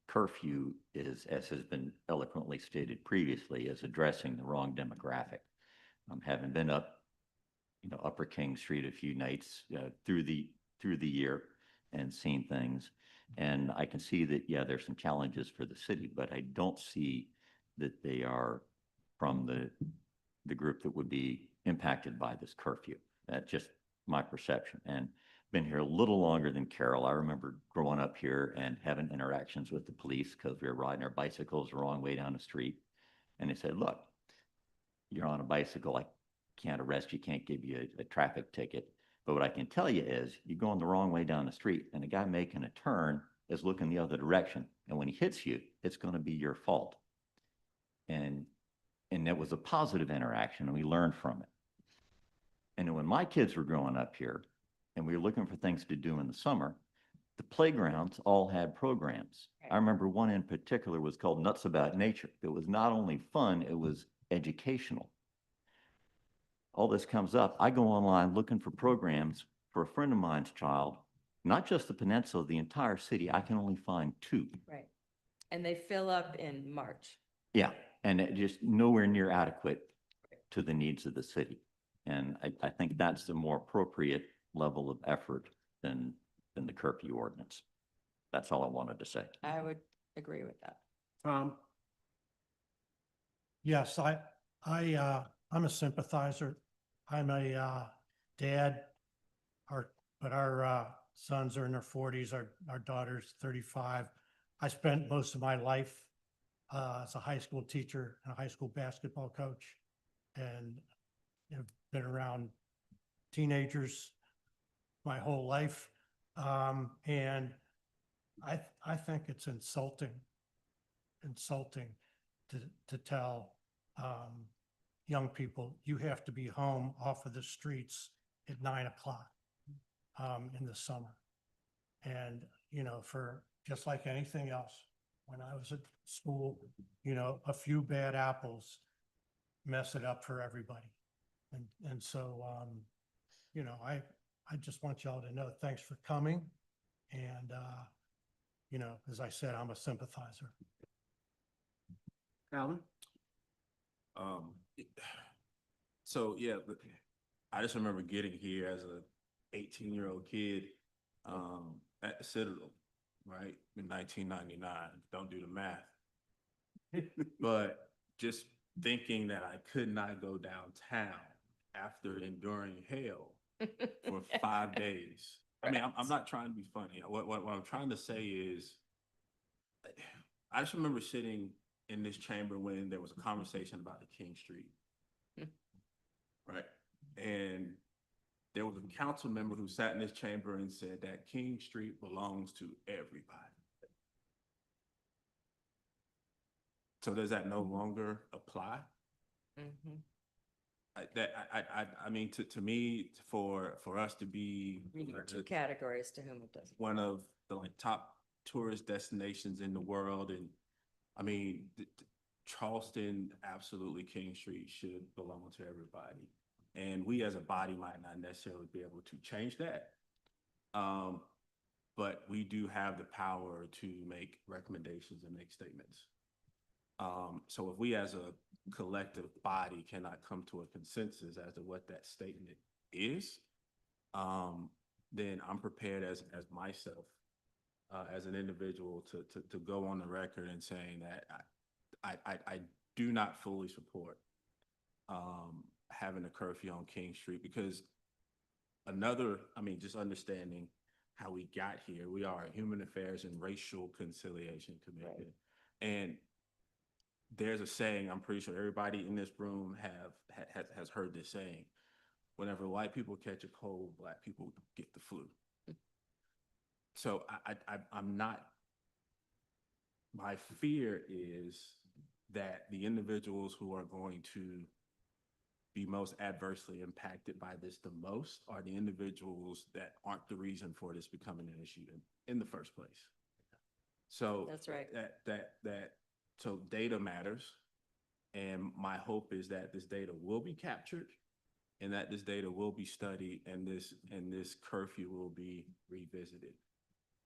curfew is, as has been eloquently stated previously, is addressing the wrong demographic. Having been up, Upper King Street a few nights through the year and seen things, and I can see that, yeah, there's some challenges for the city, but I don't see that they are from the group that would be impacted by this curfew. That's just my perception. And been here a little longer than Carol. I remember growing up here and having interactions with the police because we were riding our bicycles the wrong way down the street. And they said, look, you're on a bicycle. I can't arrest you, can't give you a traffic ticket. But what I can tell you is you're going the wrong way down the street and the guy making a turn is looking the other direction. And when he hits you, it's going to be your fault. And it was a positive interaction and we learned from it. And when my kids were growing up here and we were looking for things to do in the summer, the playgrounds all had programs. I remember one in particular was called Nuts About Nature. It was not only fun, it was educational. All this comes up. I go online looking for programs for a friend of mine's child, not just the peninsula, the entire city. I can only find 2. Right. And they fill up in March. Yeah, and it just nowhere near adequate to the needs of the city. And I think that's the more appropriate level of effort than the curfew ordinance. That's all I wanted to say. I would agree with that. Yes, I'm a sympathizer. I'm a dad. But our sons are in their 40s. Our daughter's 35. I spent most of my life as a high school teacher and a high school basketball coach, and have been around teenagers my whole life. And I think it's insulting to tell young people, you have to be home off of the streets at 9 o'clock in the summer. And, for just like anything else, when I was at school, a few bad apples mess it up for everybody. And so, I just want y'all to know, thanks for coming. And, as I said, I'm a sympathizer. Alan? So yeah, I just remember getting here as a 18-year-old kid at the Citadel, right, in 1999. Don't do the math. But just thinking that I could not go downtown after enduring hell for 5 days. I mean, I'm not trying to be funny. What I'm trying to say is, I just remember sitting in this chamber when there was a conversation about the King Street. Right. And there was a council member who sat in this chamber and said that King Street belongs to everybody. So does that no longer apply? Mm-hmm. I mean, to me, for us to be Two categories to whom it does. one of the top tourist destinations in the world, and I mean, Charleston, absolutely, King Street should belong to everybody. And we as a body might not necessarily be able to change that. But we do have the power to make recommendations and make statements. So if we as a collective body cannot come to a consensus as to what that statement is, then I'm prepared as myself, as an individual to go on the record and saying that I do not fully support having a curfew on King Street, because just understanding how we got here, we are a Human Affairs and Racial Conciliation Committee. Right. And there's a saying, I'm pretty sure everybody in this room has heard this saying: whenever white people catch a cold, Black people get the flu. So I'm not, my fear is that the individuals who are going to be most adversely impacted by this the most are the individuals that aren't the reason for this becoming an issue in the first place. So That's right. So data matters. And my hope is that this data will be captured and that this data will be studied and this curfew will be revisited.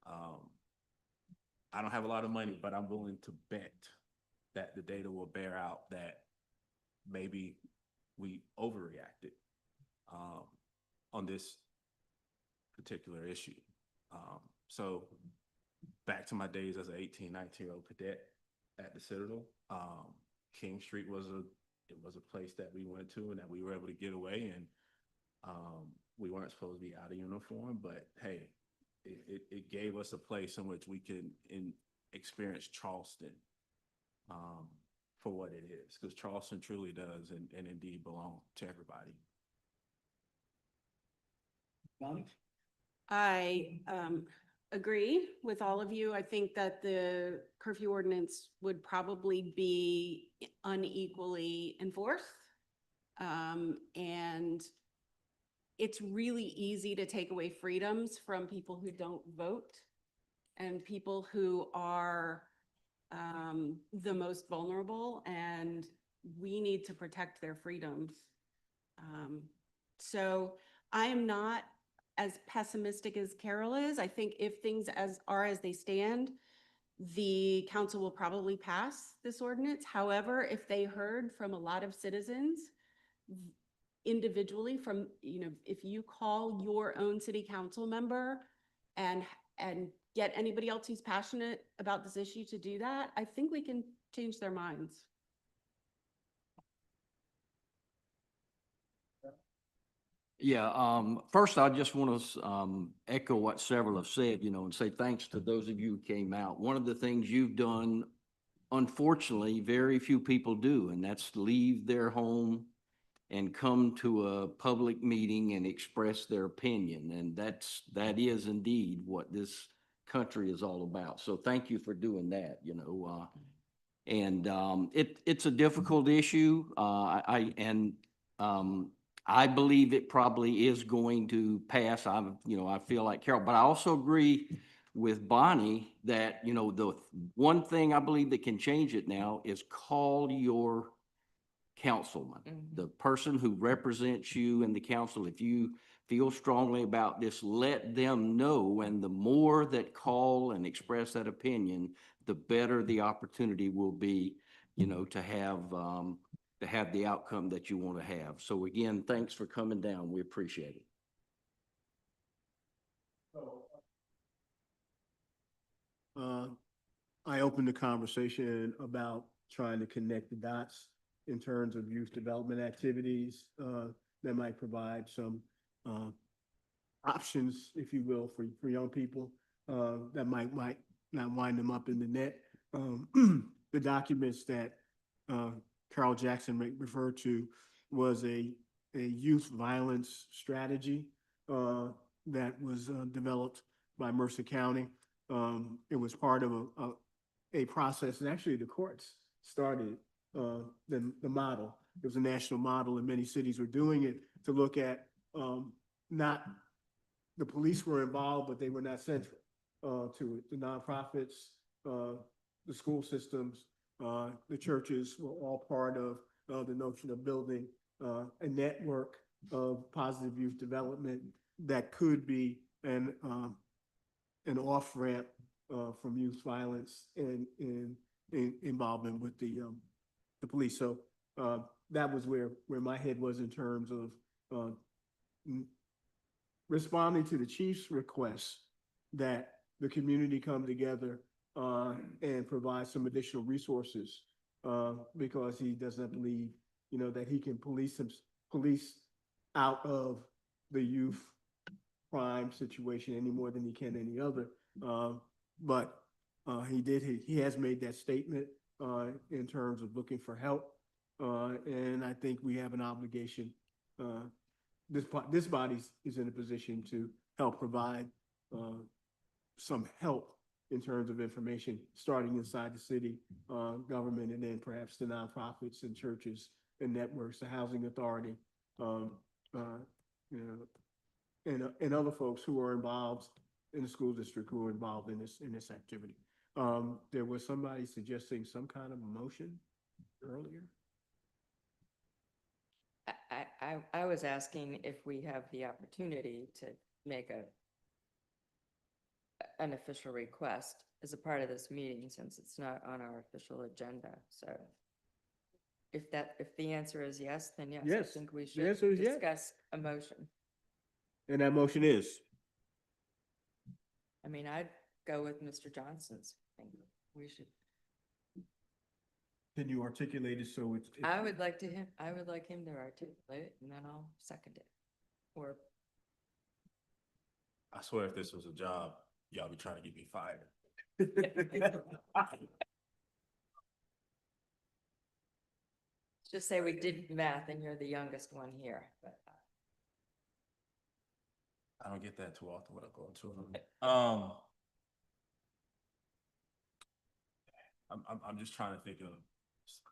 I don't have a lot of money, but I'm willing to bet that the data will bear out that maybe we overreacted on this particular issue. So back to my days as an 18, 19-year-old cadet at the Citadel, King Street was a place that we went to and that we were able to get away, and we weren't supposed to be out of uniform, but hey, it gave us a place in which we could experience Charleston for what it is, because Charleston truly does and indeed belong to everybody. Bonnie? I agree with all of you. I think that the curfew ordinance would probably be unequally enforced. And it's really easy to take away freedoms from people who don't vote and people who are the most vulnerable, and we need to protect their freedoms. So I am not as pessimistic as Carol is. I think if things are as they stand, the council will probably pass this ordinance. However, if they heard from a lot of citizens individually from, if you call your own city council member and get anybody else who's passionate about this issue to do that, I think we can change their minds. Yeah, first I just want to echo what several have said, and say thanks to those of you who came out. One of the things you've done, unfortunately, very few people do, and that's leave their home and come to a public meeting and express their opinion. And that is indeed what this country is all about. So thank you for doing that, it's a difficult issue. I believe it probably is going to pass. I feel like Carol, but I also agree with Bonnie that, the one thing I believe that can change it now is call your councilman, the person who represents you in the council. If you feel strongly about this, let them know. And the more that call and express that opinion, the better the opportunity will be, to have the outcome that you want to have. So again, thanks for coming down. We appreciate it. I opened the conversation about trying to connect the dots in terms of youth development activities that might provide some options, if you will, for young people that might not wind them up in the net. The documents that Carl Jackson referred to was a youth violence strategy that was developed by Mercer County. It was part of a process, and actually the courts started the model. It was a national model, and many cities were doing it to look at not the police were involved, but they were not central to it. The nonprofits, the school systems, the churches were all part of the notion of building a network of positive youth development that could be an off-ramp from youth violence and involvement with the police. So that was where my head was in terms of responding to the chief's request that the community come together and provide some additional resources because he doesn't believe, that he can police out of the youth crime situation any more than he can any other. But he has made that statement in terms of looking for help. And I think we have an obligation. This body is in a position to help provide some help in terms of information, starting inside the city government, and then perhaps the nonprofits and churches and networks, the housing authority, you know, and other folks who are involved in the school district who are involved in this activity. There was somebody suggesting some kind of motion earlier. I was asking if we have the opportunity to make an official request as a part of this meeting, since it's not on our official agenda. So if the answer is yes, then yes, I Yes, think we the should answer is yes. discuss a motion. And that motion is? I mean, I'd go with Mr. Johnson's. I think we should. Can you articulate it so it's? I would like him to articulate it, and then I'll second it. Or I swear if this was a job, y'all be trying to get me fired. just say we did math and you're the youngest one here, but. I don't get that too often when I go into them. I'm just trying to think of an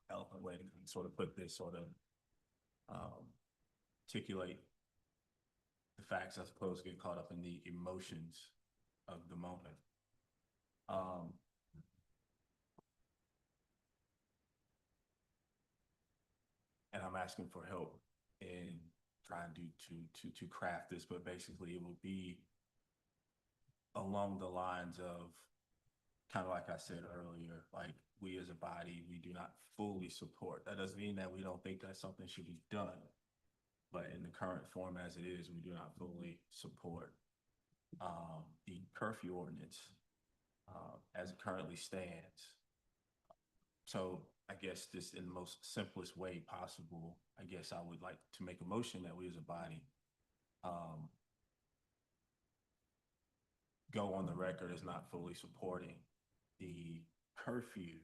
eloquent way to sort of put this, sort of articulate the facts as opposed to get caught up in the emotions of the moment. And I'm asking for help in trying to craft this, but basically it will be along the lines of kind of like I said earlier, like we as a body, we do not fully support. That doesn't mean that we don't think that something should be done, but in the current form as it is, we do not fully support the curfew ordinance as it currently stands. So I guess just in the most simplest way possible, I guess I would like to make a motion that we as a body go on the record as not fully supporting the curfew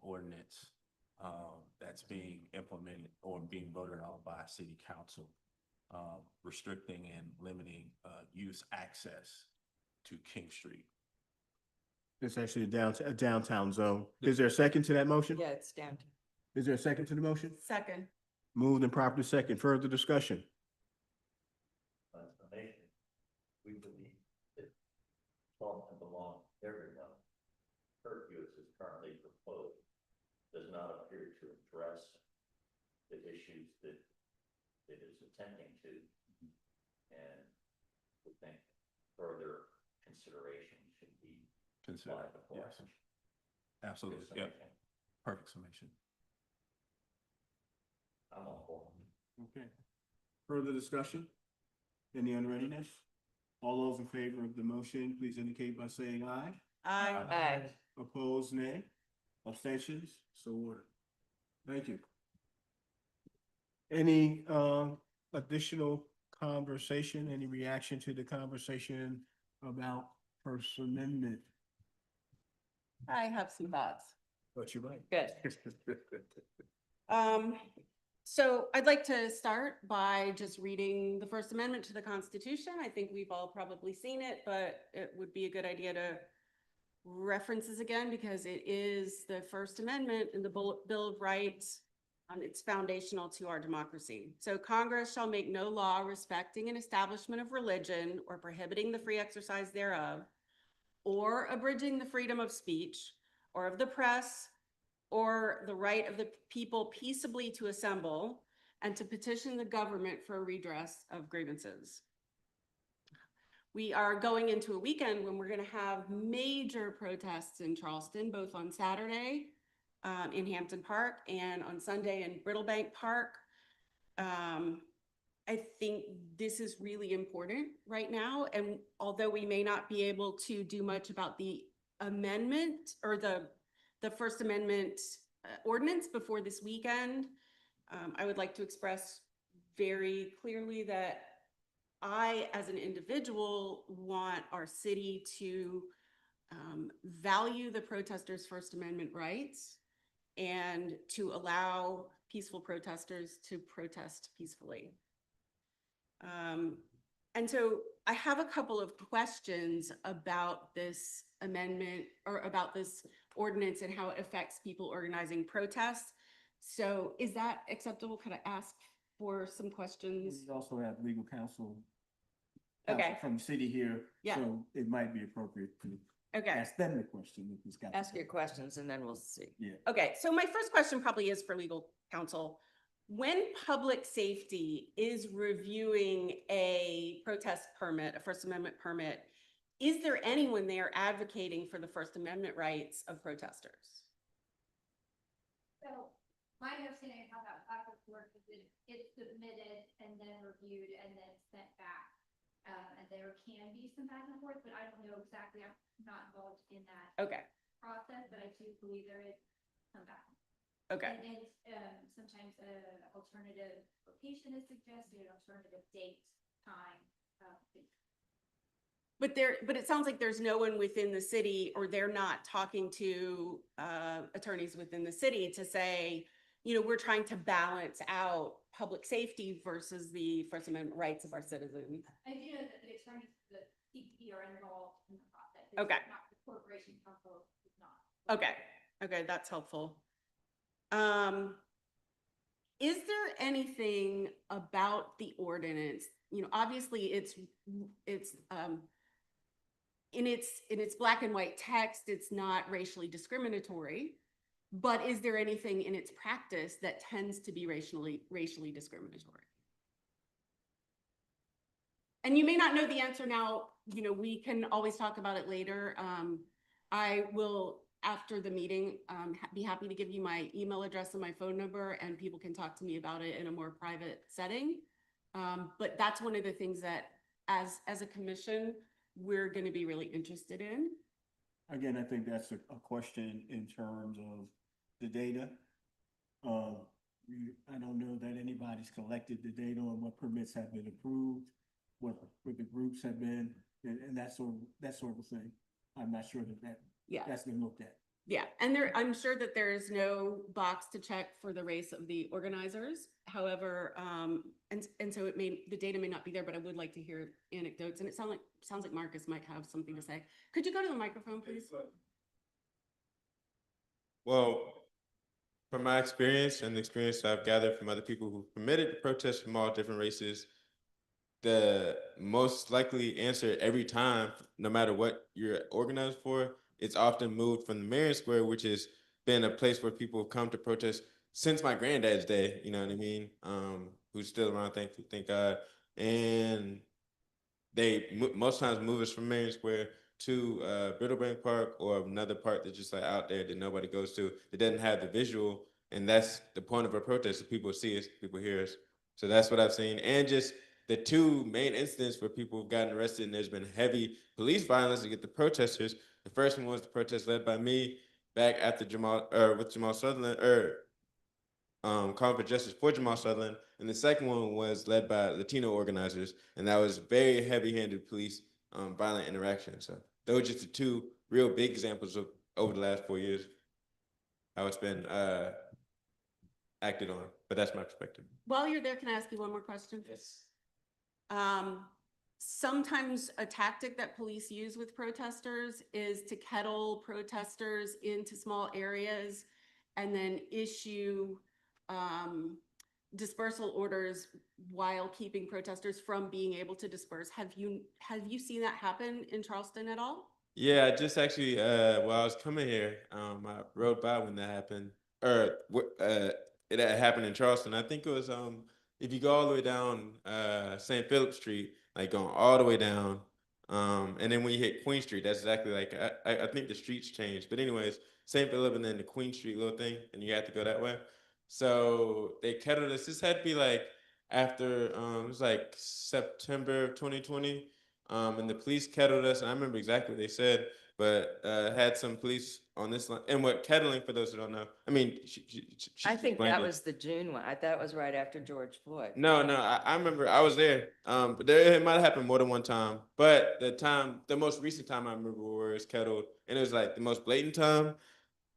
ordinance that's being implemented or being voted on by city council, restricting and limiting youth access to King Street. It's actually a downtown zone. Is there a second to that motion? Yeah, it's down to. Is there a second to the motion? Second. Moved and properly second. Further discussion? We believe that Charleston belongs to everyone. Curfew as is currently proposed does not appear to address the issues that it is attempting to. And we think further consideration should be applied before. Yes. Absolutely. Yeah. Perfect summation. I'm on board. Okay. Further discussion? Any unreadiness? All those in favor of the motion, please indicate by saying aye. Aye. Opposed, nay. Abstentions? So ordered. Thank you. Any additional conversation, any reaction to the conversation about First Amendment? I have some thoughts. But you're right. Good. So I'd like to start by just reading the First Amendment to the Constitution. I think we've all probably seen it, but it would be a good idea to reference this again because it is the First Amendment in the Bill of Rights. It's foundational to our democracy. So Congress shall make no law respecting an establishment of religion or prohibiting the free exercise thereof, or abridging the freedom of speech or of the press, or the right of the people peaceably to assemble and to petition the government for redress of grievances. We are going into a weekend when we're going to have major protests in Charleston, both on Saturday in Hampton Park and on Sunday in Brittlebank Park. I think this is really important right now. And although we may not be able to do much about the amendment or the First Amendment ordinance before this weekend, I would like to express very clearly that I, as an individual, want our city to value the protesters' First Amendment rights and to allow peaceful protesters to protest peacefully. And so I have a couple of questions about this amendment or about this ordinance and how it affects people organizing protests. So is that acceptable? Could I ask for some questions? We also have legal counsel. Okay. From the city here. Yeah. So it might be appropriate to Okay. ask them the question if it's got. Ask your questions and then we'll see. Yeah. Okay, so my first question probably is for legal counsel. When public safety is reviewing a protest permit, a First Amendment permit, is there anyone there advocating for the First Amendment rights of protesters? So my understanding of how that process works is it's submitted and then reviewed and then sent back. And there can be some back and forth, but I don't know exactly. I'm not involved in that Okay, process, but I do believe there is some back. okay, And sometimes an alternative location is suggested, an alternative date, time. but it sounds like there's no one within the city, or they're not talking to attorneys within the city to say, you know, we're trying to balance out public safety versus the First Amendment rights of our citizens. I do know that the attorneys, the CPP are involved in the process. It's Okay. not the corporation counsel is not. Okay, okay, that's helpful. Is there anything about the ordinance, you know, obviously it's in its black and white text, it's not racially discriminatory, but is there anything in its practice that tends to be racially discriminatory? And you may not know the answer now, you know, we can always talk about it later. I will, after the meeting, be happy to give you my email address and my phone number, and people can talk to me about it in a more private setting. But that's one of the things that as a commission, we're going to be really interested in. Again, I think that's a question in terms of the data. I don't know that anybody's collected the data on what permits have been approved, what the groups have been, and that sort of thing. I'm not sure that's been looked at. Yeah, and I'm sure that there is no box to check for the race of the organizers. However, and so the data may not be there, but I would like to hear anecdotes. And it sounds like Marcus might have something to say. Could you go to the microphone, please? Well, from my experience and the experience I've gathered from other people who permitted protests from all different races, the most likely answer every time, no matter what you're organized for, it's often moved from the Marion Square, which has been a place where people have come to protest since my granddad's day, you know what I mean? Who's still around, thank God. And they most times move us from Marion Square to Brittlebank Park, or another park that's just like out there that nobody goes to. It doesn't have the visual, and that's the point of a protest. So people see us, people hear us. So that's what I've seen. And just the two main incidents where people have gotten arrested and there's been heavy police violence to get the protesters. The first one was the protest led by me back after with Jamal Sutherland, calling for justice for Jamal Sutherland. And the second one was led by Latino organizers. And that was very heavy-handed police violent interaction. So those are just the two real big examples of over the last 4 years, how it's been acted on. But that's my perspective. While you're there, can I ask you one more question? Yes. Sometimes a tactic that police use with protesters is to kettle protesters into small areas and then issue dispersal orders while keeping protesters from being able to disperse. Have you seen that happen in Charleston at all? Yeah, I just actually, while I was coming here, I rode by when that happened, it had happened in Charleston. I think it was, if you go all the way down St. Philip Street, like going all the way down, and then when you hit Queen Street, that's exactly like, I think the streets changed. But anyways, St. Philip and then the Queen Street little thing, and you have to go that way. So they kettled us. This had to be like after, it was like September of 2020. And the police kettled us, and I remember exactly what they said, but had some police on this line. And what kettling, for those who don't know, I mean, I think that was the June one. That was right after George Floyd. No, I remember I was there. But it might have happened more than one time. But the most recent time I remember where it was kettled, and it was like the most blatant time.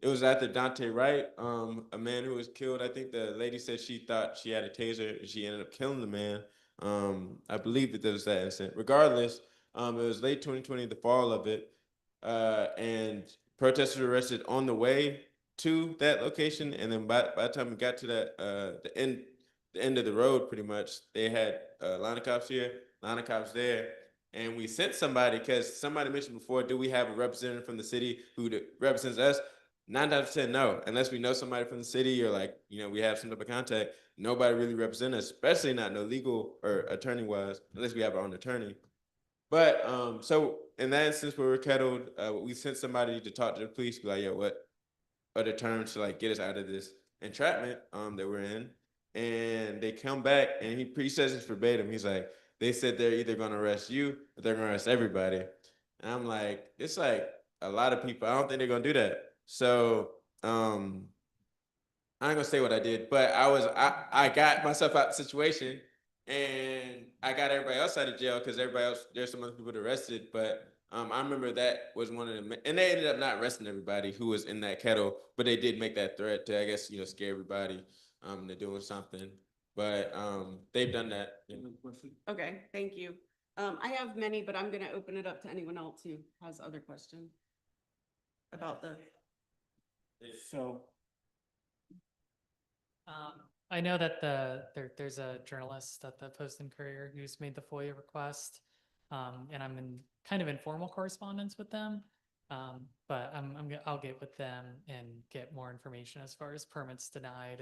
It was after Dante Wright, a man who was killed. I think the lady said she thought she had a taser, and she ended up killing the man. I believe that there was that incident. Regardless, it was late 2020, the fall of it, and protesters were arrested on the way to that location, and then by the time we got to that the end of the road, pretty much they had a line of cops here, line of cops there, and we sent somebody because somebody mentioned before, do we have a representative from the city who represents us? 9 times out of 10, no. Unless we know somebody from the city or like, we have some type of contact, nobody really represents us, especially not no legal or attorney wise, unless we have our own attorney. But so in that instance where we're kettled, we sent somebody to talk to the police, be like, yo, what are the terms to like get us out of this entrapment that we're in? And they come back and he says it's verbatim. He's like, they said they're either gonna arrest you or they're gonna arrest everybody. And I'm like, it's like a lot of people. I don't think they're gonna do that. So I ain't gonna say what I did, but I got myself out of the situation and I got everybody else out of jail because everybody else, there's some other people arrested. But I remember that was one of them, and they ended up not arresting everybody who was in that kettle, but they did make that threat to, I guess, scare everybody into doing something. But they've done that. Okay, thank you. I have many, but I'm gonna open it up to anyone else who has other questions about the. So, I know that there's a journalist at the Post and Courier who's made the FOIA request, and I'm in kind of informal correspondence with them. But I'll get with them and get more information as far as permits denied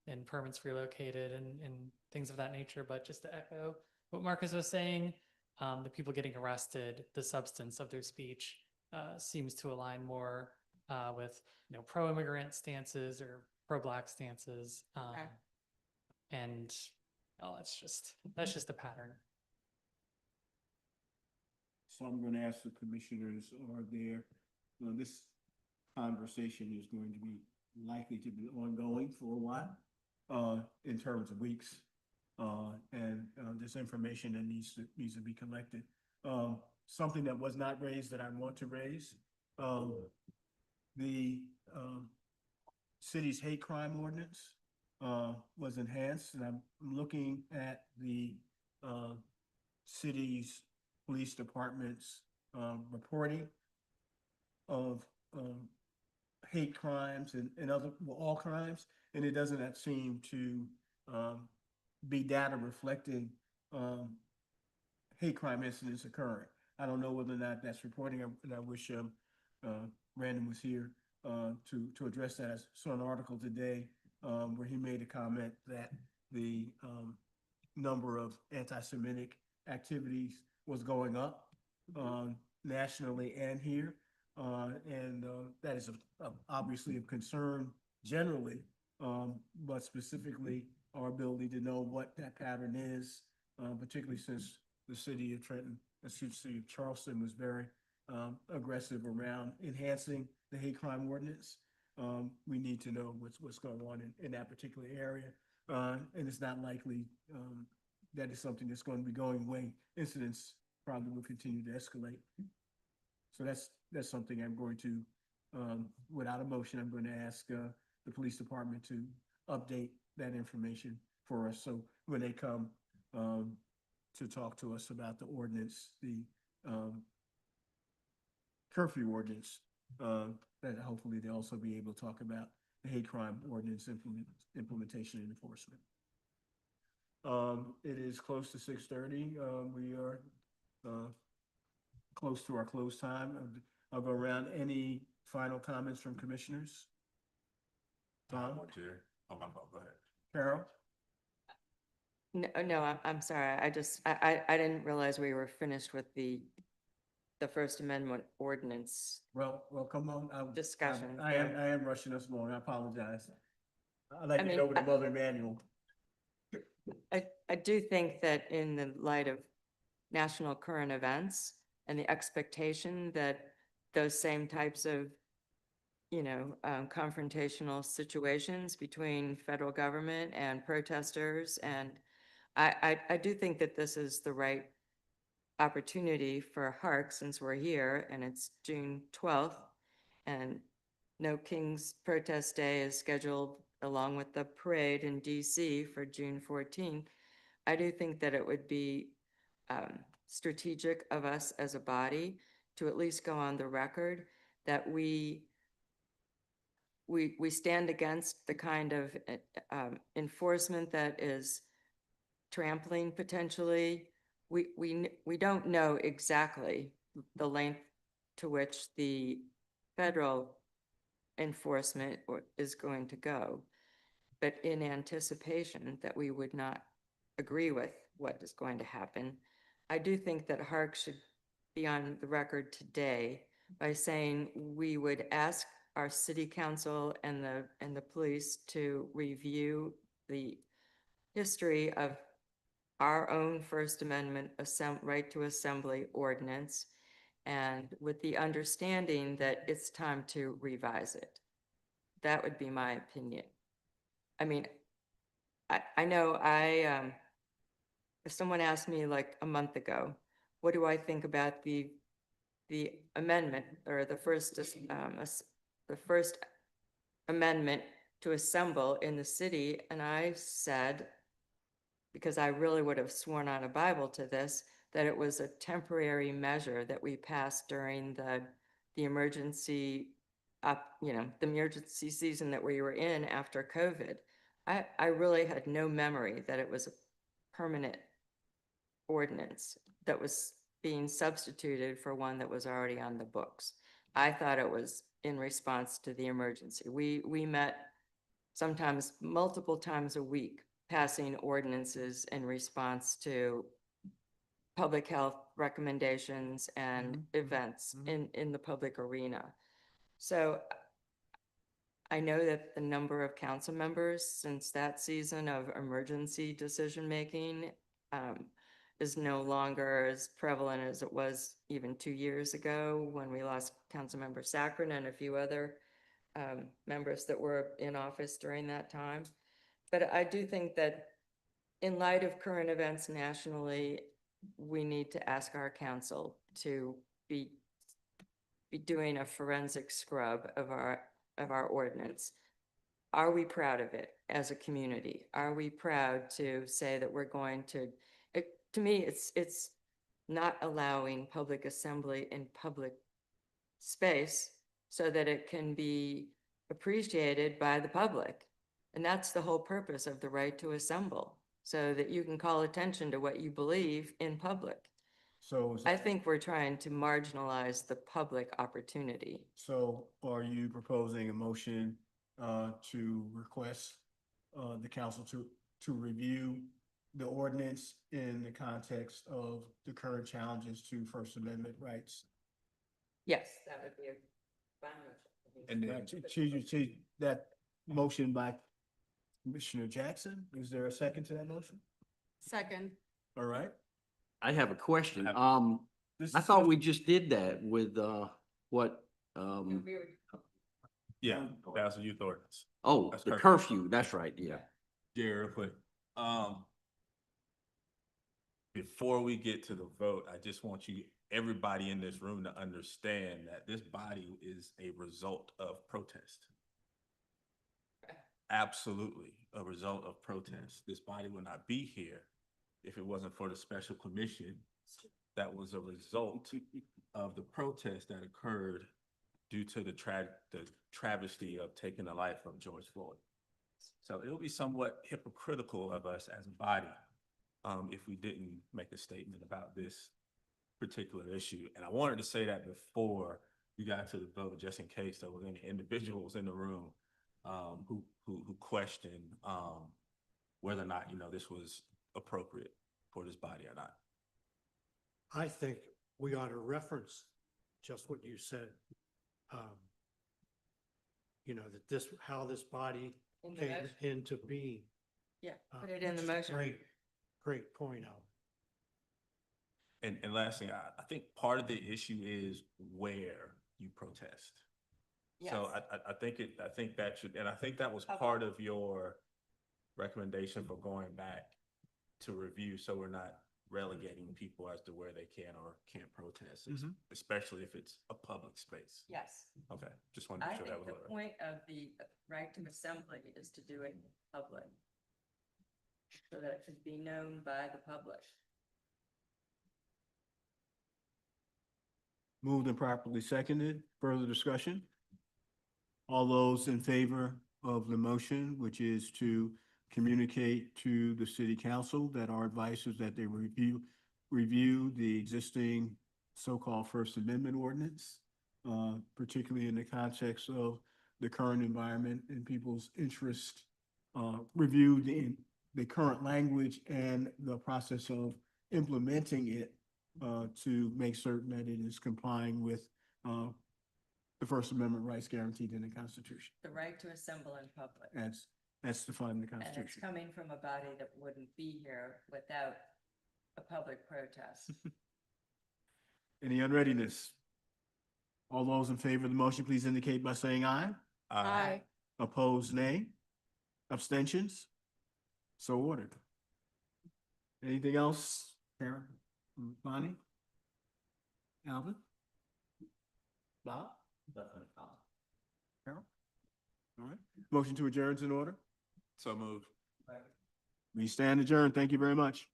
and permits relocated and things of that nature. But just to echo what Marcus was saying, the people getting arrested, the substance of their speech seems to align more with pro-immigrant stances or pro-Black stances. Okay. And that's just a pattern. So I'm going to ask the commissioners, are there, this conversation is going to be likely to be ongoing for a while, in terms of weeks. And this information that needs to be collected. Something that was not raised that I want to raise, the city's hate crime ordinance was enhanced, and I'm looking at the city's police department's reporting of hate crimes and other, all crimes, and it doesn't seem to be data reflecting hate crime incidents occurring. I don't know whether or not that's reporting, and I wish Brandon was here to address that. I saw an article today where he made a comment that the number of anti-Semitic activities was going up nationally and here. And that is obviously of concern generally, but specifically our ability to know what that pattern is, particularly since the city of Trenton, the city of Charleston was very aggressive around enhancing the hate crime ordinance. We need to know what's going on in that particular area. And it's not likely that is something that's going to be going away. Incidents probably will continue to escalate. So that's something I'm going to, without a motion, I'm going to ask the police department to update that information for us. So when they come to talk to us about the ordinance, the curfew ordinance, that hopefully they'll also be able to talk about the hate crime ordinance implementation and enforcement. It is close to 6:30. We are close to our close time. I'll go around. Any final comments from commissioners? Tom? Oh, my fault. Go ahead. Carol? No, I'm sorry. I didn't realize we were finished with the First Amendment ordinance Well, come on. discussion. I am rushing us along. I apologize. I'd like I to mean, go over the Mother Manual. I do think that in the light of national current events and the expectation that those same types of, confrontational situations between federal government and protesters, and I do think that this is the right opportunity for Hark, since we're here and it's June 12th and No King's Protest Day is scheduled along with the parade in DC for June 14th. I do think that it would be strategic of us as a body to at least go on the record that we we stand against the kind of enforcement that is trampling potentially. We don't know exactly the length to which the federal enforcement is going to go. But in anticipation that we would not agree with what is going to happen, I do think that Hark should be on the record today by saying we would ask our city council and the police to review the history of our own First Amendment right to assembly ordinance, and with the understanding that it's time to revise it. That would be my opinion. I mean, I know if someone asked me like a month ago, what do I think about the amendment or the first amendment to assemble in the city, and I said, because I really would have sworn on a Bible to this, that it was a temporary measure that we passed during the emergency the emergency season that we were in after COVID. I really had no memory that it was a permanent ordinance that was being substituted for one that was already on the books. I thought it was in response to the emergency. We met sometimes multiple times a week passing ordinances in response to public health recommendations and events in the public arena. So I know that the number of council members since that season of emergency decision-making is no longer as prevalent as it was even 2 years ago when we lost Councilmember Saccharin and a few other members that were in office during that time. But I do think that in light of current events nationally, we need to ask our council to be doing a forensic scrub of our ordinance. Are we proud of it as a community? Are we proud to say that we're going to me, it's not allowing public assembly in public space so that it can be appreciated by the public. And that's the whole purpose of the right to assemble, so that you can call attention to what you believe in public. So, I think we're trying to marginalize the public opportunity. so are you proposing a motion to request the council to review the ordinance in the context of the current challenges to First Amendment rights? Yes, that would be a fine motion. And then that motion by Commissioner Jackson, is there a second to that motion? Second. All right. I have a question. This I is thought just- we just did that with, what, Yeah, that's a youth ordinance. oh, That's the curfew. curfew, that's right, yeah. Yeah, real quick. Before we get to the vote, I just want everybody in this room to understand that this body is a result of protest. Absolutely a result of protest. This body would not be here if it wasn't for the special commission that was a result of the protest that occurred due to the travesty of taking the life of George Floyd. So it'll be somewhat hypocritical of us as a body if we didn't make a statement about this particular issue. And I wanted to say that before we got to the vote, just in case there was any individuals in the room who questioned whether or not, this was appropriate for this body or not. I think we ought to reference just what you said. That how this body In the came motion. into being. Yeah, put it in the Which is a motion. Great point out. And last thing, I think part of the issue is where you protest. So Yes. I think that should, and I think that was part of your recommendation for going back to review, so we're not relegating people as to where they can or can't protest, especially if it's a public space. Yes. Okay, just wanted to I make sure that think was the all right. point of the right to assembly is to do it in public, so that it can be known by the public. Moved and properly seconded. Further discussion? All those in favor of the motion, which is to communicate to the city council that our advice is that they review the existing so-called First Amendment ordinance, particularly in the context of the current environment and people's interest, review the current language and the process of implementing it to make certain that it is complying with the First Amendment rights guaranteed in the Constitution. The right to assemble in public. That's defined in the And it's Constitution. coming from a body that wouldn't be here without a public protest. Any unreadiness? All those in favor of the motion, please indicate by saying aye. Aye. Opposed, nay. Abstentions? So ordered. Anything else, Karen? Bonnie? Alvin? Bob? Carol? All right. Motion to adjourn is in order. So moved. We stand adjourned. Thank you very much.